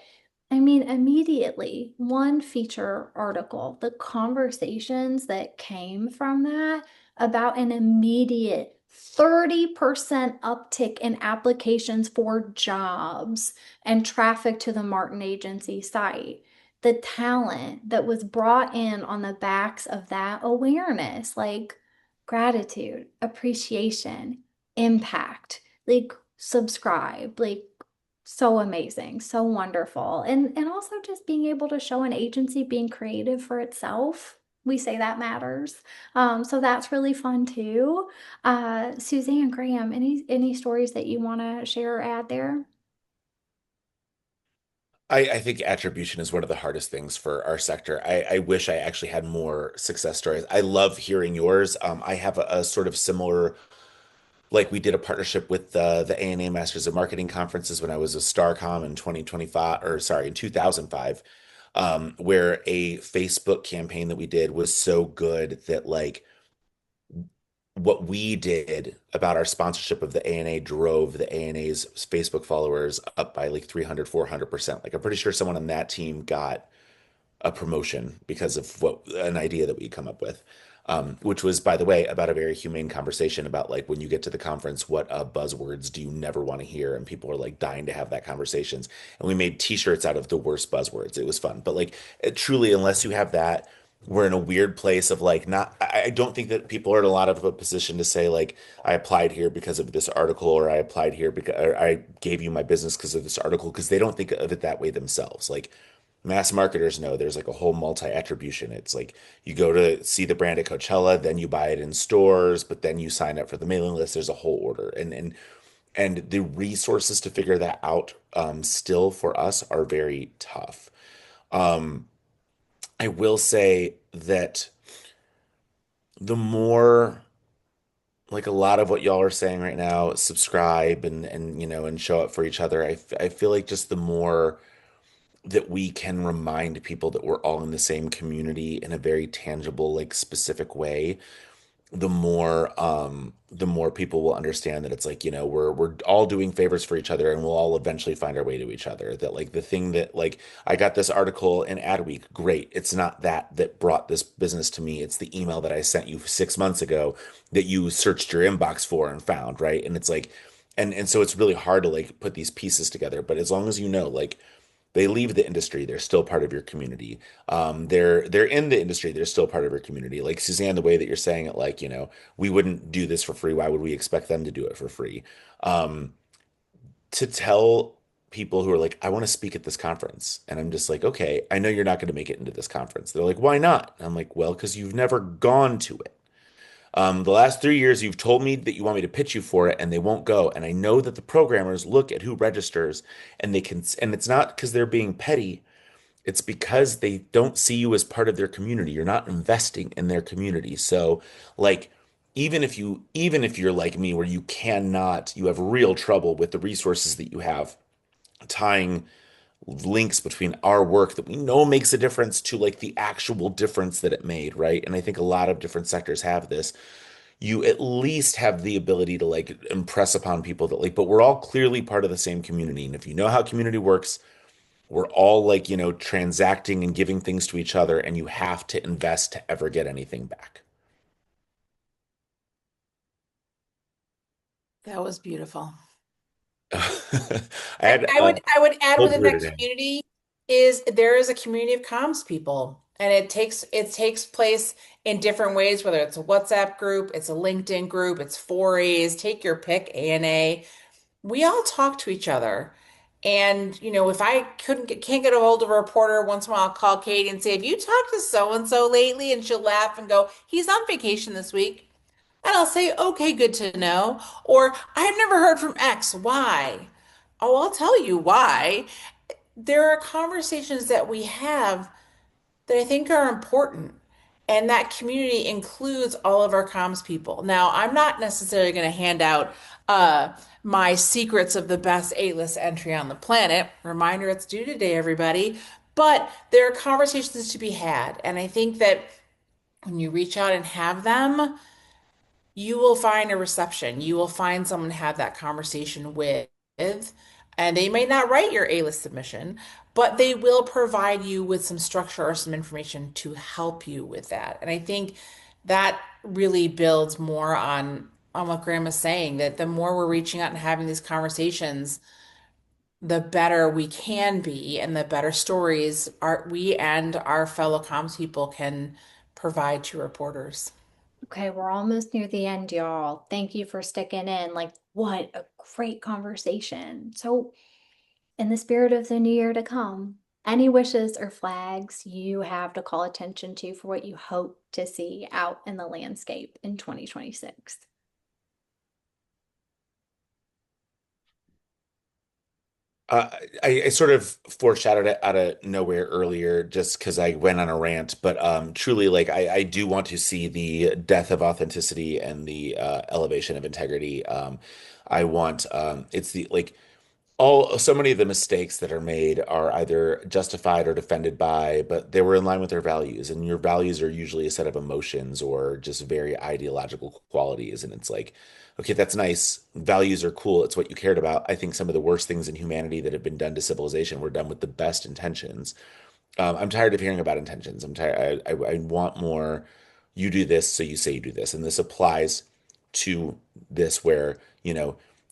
I mean, immediately, one feature article, the conversations that came from that about an immediate 30% uptick in applications for jobs and traffic to the Martin Agency site. The talent that was brought in on the backs of that awareness, like gratitude, appreciation, impact, like subscribe, like so amazing, so wonderful. And also just being able to show an agency being creative for itself. We say that matters. So that's really fun too. Suzanne, Graham, any stories that you want to share or add there? I think attribution is one of the hardest things for our sector. I wish I actually had more success stories. I love hearing yours. I have a sort of similar, like we did a partnership with the ANA Masters of Marketing conferences when I was a StarCom in 2025, or sorry, in 2005, where a Facebook campaign that we did was so good that like what we did about our sponsorship of the ANA drove the ANA's Facebook followers up by like 300, 400%. Like I'm pretty sure someone on that team got a promotion because of what an idea that we come up with. Which was, by the way, about a very humane conversation about like when you get to the conference, what buzzwords do you never want to hear? And people are like dying to have that conversations. And we made t-shirts out of the worst buzzwords. It was fun. But like truly, unless you have that, we're in a weird place of like not, I don't think that people are in a lot of a position to say like I applied here because of this article, or I applied here because, or I gave you my business because of this article, because they don't think of it that way themselves. Like mass marketers know there's like a whole multi-attribution. It's like you go to see the brand at Coachella, then you buy it in stores, but then you sign up for the mailing list. There's a whole order, and the resources to figure that out still for us are very tough. Um, I will say that the more, like a lot of what y'all are saying right now, subscribe and and show up for each other. I feel like just the more that we can remind people that we're all in the same community in a very tangible, like specific way, the more people will understand that it's like, we're all doing favors for each other and we'll all eventually find our way to each other. That like the thing that like I got this article in Adweek, great. It's not that brought this business to me. It's the email that I sent you 6 months ago that you searched your inbox for and found, right? And it's like and so it's really hard to like put these pieces together. But as long as you know, like they leave the industry, they're still part of your community. They're in the industry, they're still part of your community. Like Suzanne, the way that you're saying it, like, we wouldn't do this for free. Why would we expect them to do it for free? Um, to tell people who are like, I want to speak at this conference. And I'm just like, okay, I know you're not going to make it into this conference. They're like, why not? And I'm like, well, because you've never gone to it. The last 3 years, you've told me that you want me to pitch you for it, and they won't go. And I know that the programmers look at who registers, and and it's not because they're being petty. It's because they don't see you as part of their community. You're not investing in their community. So, like, even if you're like me, where you have real trouble with the resources that you have, tying links between our work that we know makes a difference to like the actual difference that it made, right? And I think a lot of different sectors have this. You at least have the ability to like impress upon people that like, but we're all clearly part of the same community. And if you know how community works, we're all like, transacting and giving things to each other, and you have to invest to ever get anything back. That was beautiful. I I, had I would I would add both within here that today. community is there is a community of comms people, and it takes place in different ways, whether it's a WhatsApp group, it's a LinkedIn group, it's 4As, take your pick, ANA. We all talk to each other. And, if I can't get a hold of a reporter, once in a while I'll call Katie and say, have you talked to so and so lately? And she'll laugh and go, he's on vacation this week. And I'll say, okay, good to know. Or I've never heard from X. Why? Oh, I'll tell you why. There are conversations that we have that I think are important. And that community includes all of our comms people. Now, I'm not necessarily going to hand out my secrets of the best A-list entry on the planet. Reminder, it's due today, everybody. But there are conversations to be had. And I think that when you reach out and have them, you will find a reception. You will find someone to have that conversation with, and they may not write your A-list submission, but they will provide you with some structure or some information to help you with that. And I think that really builds more on what Graham is saying, that the more we're reaching out and having these conversations, the better we can be, and the better stories we and our fellow comms people can provide to reporters. Okay, we're almost near the end, y'all. Thank you for sticking in. Like, what a great conversation. So, in the spirit of the new year to come, any wishes or flags you have to call attention to for what you hope to see out in the landscape in 2026? Uh, I sort of foreshadowed it out of nowhere earlier just because I went on a rant, but truly, like, I do want to see the death of authenticity and the elevation of integrity. I want it's the like all so many of the mistakes that are made are either justified or defended by, but they were in line with their values, and your values are usually a set of emotions or just very ideological qualities, and it's like, okay, that's nice. Values are cool. It's what you cared about. I think some of the worst things in humanity that have been done to civilization were done with the best intentions. I'm tired of hearing about intentions. I'm tired. I want more. You do this, so you say you do this, and this applies to this where,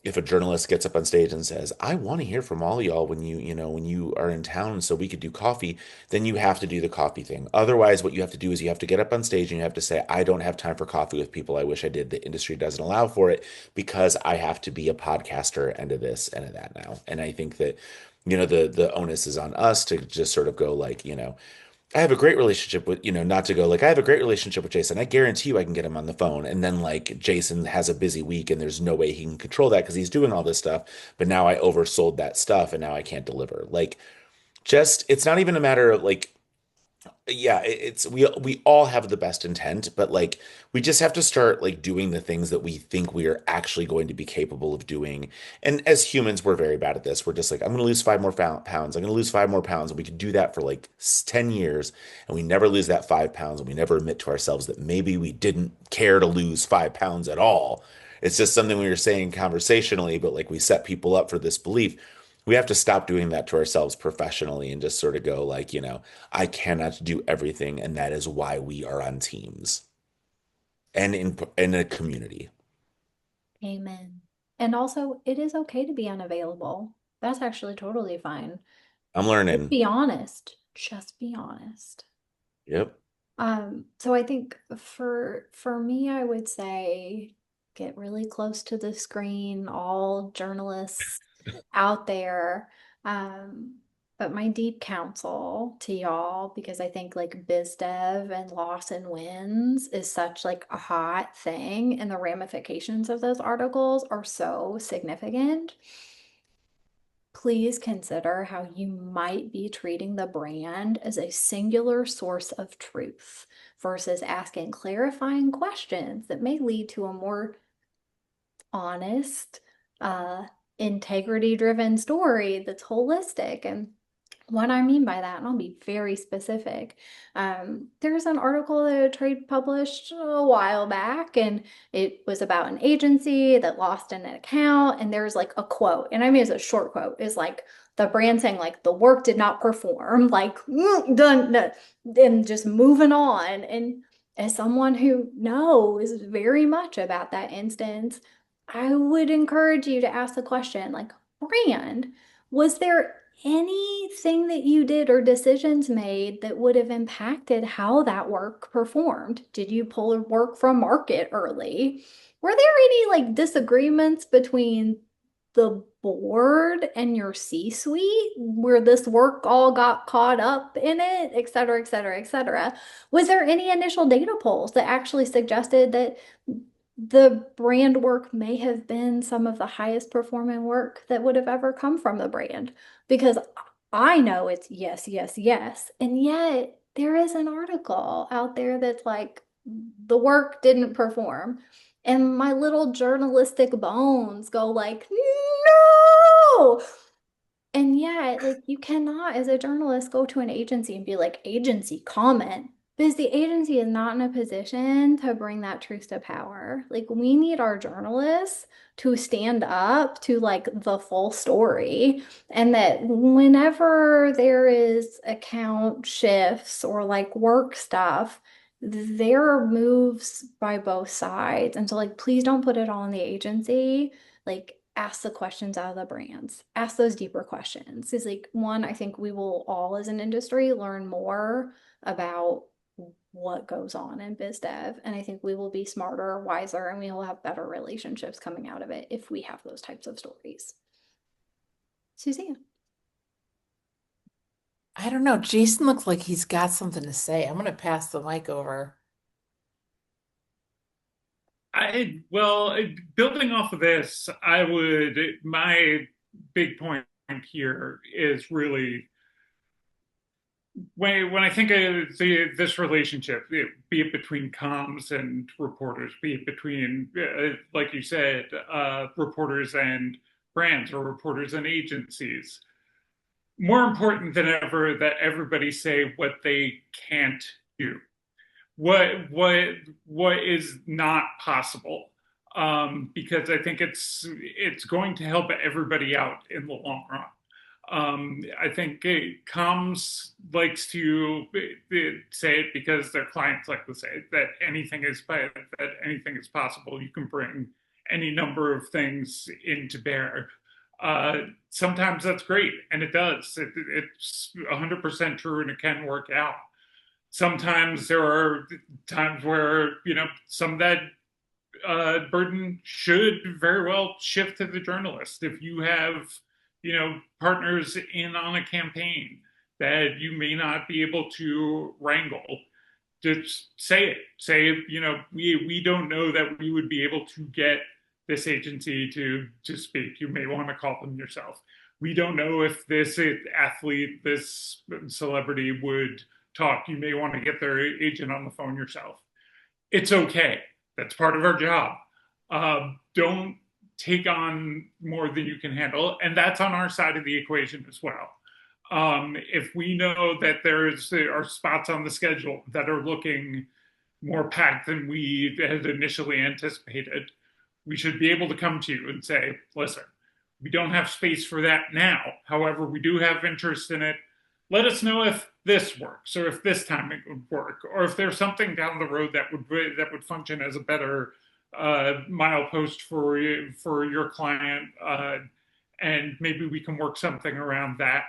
if a journalist gets up on stage and says, "I want to hear from all y'all when you are in town, so we could do coffee," then you have to do the coffee thing. Otherwise, what you have to do is you have to get up on stage and you have to say, "I don't have time for coffee with people. I wish I did. The industry doesn't allow for it because I have to be a podcaster and a this and a that now." And I think that the onus is on us to just sort of go like, I have a great relationship with, not to go like, I have a great relationship with Jason. I guarantee you I can get him on the phone. And then like Jason has a busy week and there's no way he can control that because he's doing all this stuff. But now I oversold that stuff and now I can't deliver. Like, just, it's not even a matter of like, yeah, it's we all have the best intent, but like we just have to start like doing the things that we think we are actually going to be capable of doing. And as humans, we're very bad at this. We're just like, I'm going to lose 5 more pounds. I'm going to lose 5 more pounds, and we could do that for like 10 years, and we never lose that 5 pounds, and we never admit to ourselves that maybe we didn't care to lose 5 pounds at all. It's just something we were saying conversationally, but like we set people up for this belief. We have to stop doing that to ourselves professionally and just sort of go like, I cannot do everything, and that is why we are on teams and in a community. Amen. And also, it is okay to be unavailable. That's actually totally fine. I'm Just learning. be honest. Just be honest. Yep. So I think for me, I would say get really close to the screen, all journalists out there. Um, but my deep counsel to y'all, because I think like biz dev and loss and wins is such like a hot thing, and the ramifications of those articles are so significant. Please consider how you might be treating the brand as a singular source of truth versus asking clarifying questions that may lead to a more honest, uh, integrity-driven story that's holistic. And what I mean by that, and I'll be very specific, there's an article that a trade published a while back, and it was about an agency that lost an account. And there's like a quote, and I mean, it's a short quote, is like the brand saying, like, the work did not perform, like, done, and just moving on. And as someone who knows very much about that instance, I would encourage you to ask the question, like, brand, was there anything that you did or decisions made that would have impacted how that work performed? Did you pull work from market early? Were there any like disagreements between the board and your C-suite where this work all got caught up in it, et cetera, et cetera, et cetera? Was there any initial data polls that actually suggested that the brand work may have been some of the highest performing work that would have ever come from the brand? Because I know it's yes, yes, yes. And yet there is an article out there that's like, the work didn't perform. And my little journalistic bones go like, no. And yet, like, you cannot, as a journalist, go to an agency and be like, agency comment, because the agency is not in a position to bring that truth to power. Like, we need our journalists to stand up to like the full story, and that whenever there is account shifts or like work stuff, there are moves by both sides. And so, like, please don't put it all on the agency. Like, ask the questions out of the brands, ask those deeper questions. Is like, one, I think we will all as an industry learn more about what goes on in biz dev. And I think we will be smarter, wiser, and we will have better relationships coming out of it if we have those types of stories. Suzanne. I don't know. Jason looks like he's got something to say. I'm going to pass the mic over. Building off of this, my big point here is really when I think of this relationship, be it between comms and reporters, be it between, like you said, reporters and brands or reporters and agencies, more important than ever that everybody say what they can't do, what is not possible, because I think it's going to help everybody out in the long run. I think comms likes to say it because their clients like to say it, that anything is possible. You can bring any number of things into bear. Sometimes that's great, and it does. It's 100% true, and it can work out. Sometimes there are times where some of that burden should very well shift to the journalist. If you have partners in on a campaign that you may not be able to wrangle, just say it. Say, we don't know that we would be able to get this agency to speak. You may want to call them yourself. We don't know if this athlete, this celebrity would talk, you may want to get their agent on the phone yourself. It's okay. That's part of our job. Don't take on more than you can handle. And that's on our side of the equation as well. If we know that there are spots on the schedule that are looking more packed than we had initially anticipated, we should be able to come to you and say, listen, we don't have space for that now. However, we do have interest in it. Let us know if this works, or if this timing would work, or if there's something down the road that would function as a better milepost for your client, and maybe we can work something around that.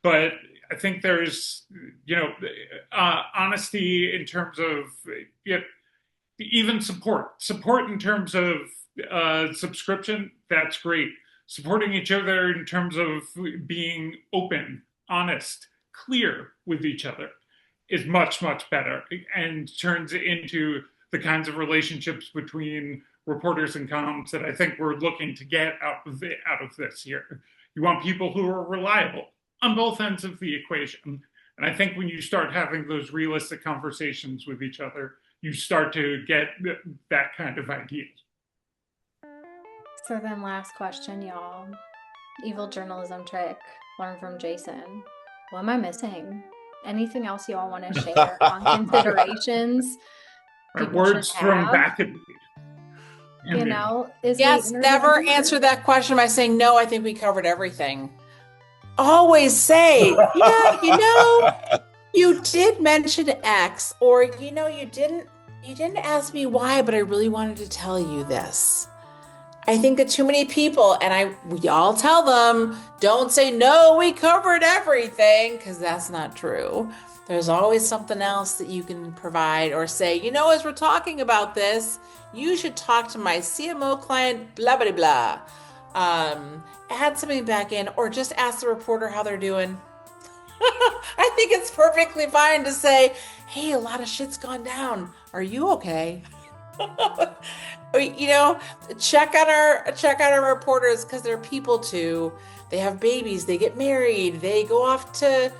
But I think there's, honesty in terms of even support in terms of subscription. That's great. Supporting each other in terms of being open, honest, clear with each other is much, much better, and turns into the kinds of relationships between reporters and comms that I think we're looking to get out of this here. You want people who are reliable on both ends of the equation. And I think when you start having those realistic conversations with each other, you start to get that kind of idea. So then last question, y'all. Evil journalism trick, learn from Jason. What am I missing? Anything else you all want to share on considerations? Words thrown back at me. Yes, never answer that question by saying, no, I think we covered everything. Always say, yeah, you did mention X, or, you didn't ask me why, but I really wanted to tell you this. I think that too many people, and we all tell them, don't say, no, we covered everything, because that's not true. There's always something else that you can provide, or say, as we're talking about this, you should talk to my CMO client, blah, blah, blah. Add something back in, or just ask the reporter how they're doing. I think it's perfectly fine to say, hey, a lot of shit's gone down. Are you okay? Check on our reporters, because they're people too. They have babies, they get married, they go off to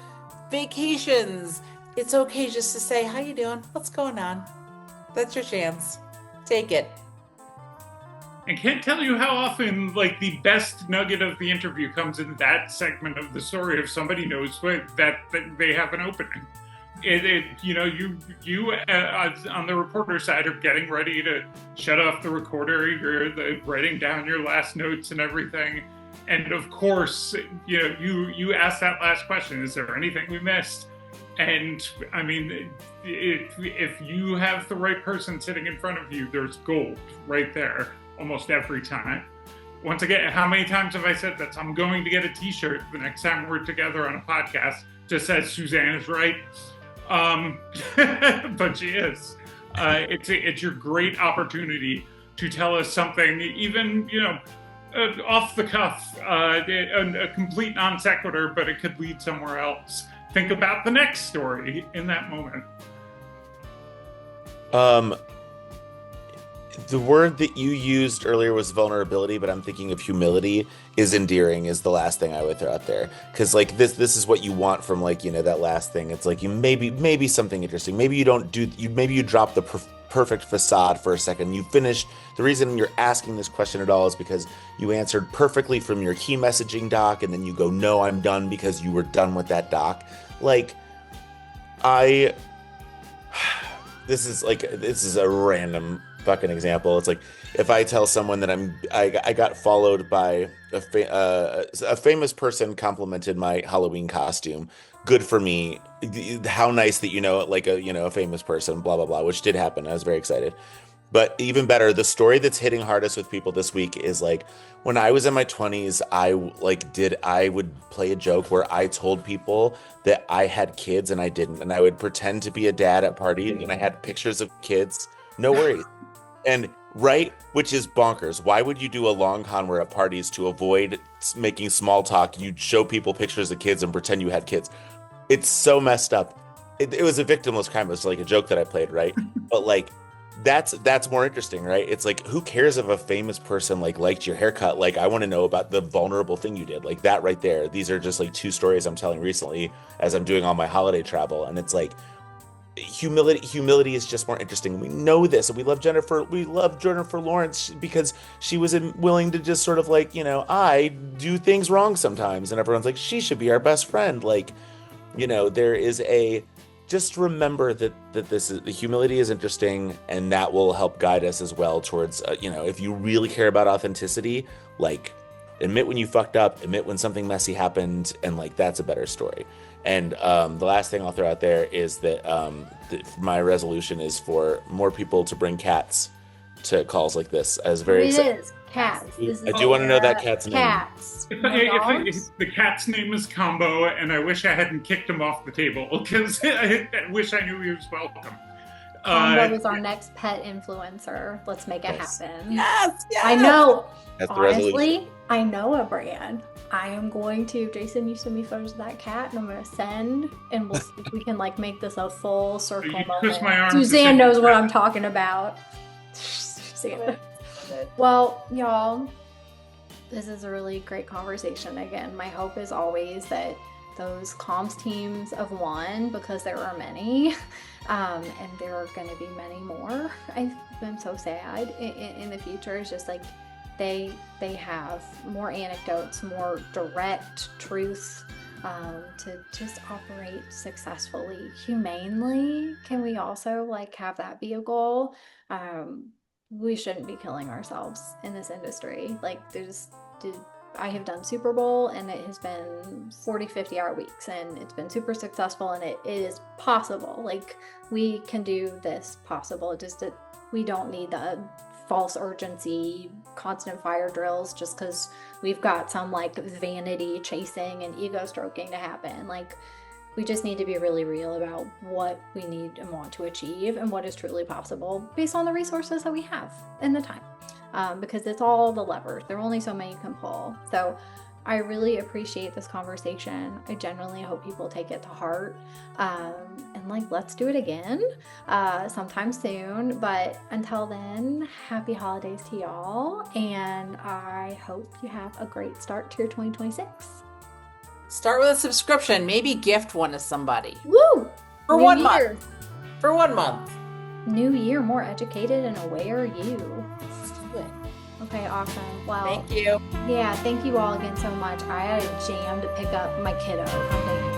vacations. It's okay just to say, how you doing? What's going on? That's your chance. Take it. I can't tell you how often, the best nugget of the interview comes in that segment of the story. If somebody knows that they have an opening, you on the reporter side are getting ready to shut off the recorder. You're writing down your last notes and everything, and of course, you ask that last question: is there anything we missed? And I mean, if you have the right person sitting in front of you, there's gold right there almost every time. Once again, how many times have I said that? I'm going to get a t-shirt the next time we're together on a podcast just says Suzanne is right. But she is. It's your great opportunity to tell us something, even, off the cuff, a complete non sequitur, but it could lead somewhere else. Think about the next story in that moment. The word that you used earlier was vulnerability, but I'm thinking of humility is endearing is the last thing I would throw out there. Because this is what you want from that last thing. It's you maybe something interesting. Maybe you don't maybe you drop the perfect facade for a second. You finish. The reason you're asking this question at all is because you answered perfectly from your key messaging doc, and then you go, no, I'm done, because you were done with that doc. This is a random fucking example. It's if I tell someone that I got followed by a famous person complimented my Halloween costume. Good for me. How nice that a famous person, blah blah blah, which did happen. I was very excited. But even better, the story that's hitting hardest with people this week is when I was in my 20s, I would play a joke where I told people that I had kids and I didn't, and I would pretend to be a dad at parties, and I had pictures of kids. No worries. And which is bonkers. Why would you do a long con where at parties, to avoid making small talk, you'd show people pictures of kids and pretend you had kids? It's so messed up. It was a victimless crime. It was a joke that I played, right? But that's more interesting, right? It's like, who cares if a famous person like liked your haircut? Like, I want to know about the vulnerable thing you did. Like that right there. These are just like two stories I'm telling recently as I'm doing all my holiday travel. And it's like, humility is just more interesting. We know this, and we love Jennifer Lawrence because she was willing to just sort of like, I do things wrong sometimes, and everyone's like, she should be our best friend. Like, there is just remember that the humility is interesting, and that will help guide us as well towards if you really care about authenticity, like, admit when you fucked up, admit when something messy happened, and like, that's a better story. And the last thing I'll throw out there is that my resolution is for more people to bring cats to calls like this. As very It excited. is cats. I do want to know that cat's name. Cats. If Dogs? the cat's name is Combo, and I wish I hadn't kicked him off the table because I wish I knew he was welcome. Combo is our next pet influencer. Let's make it Yes. happen. Yes, yes. I know. That's the resolution. Honestly, I know a brand. I am going to, Jason, you send me photos of that cat, and I'm going to send, and we'll see if we can like make this a full circle You moment. twist my arm to Suzanne send knows you what that. I'm talking about. Suzanne. Well, y'all, this is a really great conversation. Again, my hope is always that those comms teams of one, because there are many, and there are going to be many more. I'm so sad in the future. It's just like they have more anecdotes, more direct truth, to just operate successfully, humanely. Can we also like have that be a goal? We shouldn't be killing ourselves in this industry. Like I have done Super Bowl, and it has been 40, 50-hour weeks, and it's been super successful, and it is possible. Like, we can do this possible. Just that we don't need the false urgency, constant fire drills just because we've got some like vanity chasing and ego stroking to happen. Like, we just need to be really real about what we need and want to achieve and what is truly possible based on the resources that we have and the time. Because it's all the levers. There are only so many you can pull. So I really appreciate this conversation. I genuinely hope people take it to heart. And like, let's do it again sometime soon. But until then, happy holidays to y'all. And I hope you have a great start to your 2026. Start with a subscription. Maybe gift one to somebody. Woo! For New 1 year. month. For 1 month. New year, more educated and aware you. Let's do it. Okay, awesome. Well, Thank you. yeah, thank you all again so much. I had a jam to pick up my kiddo. How they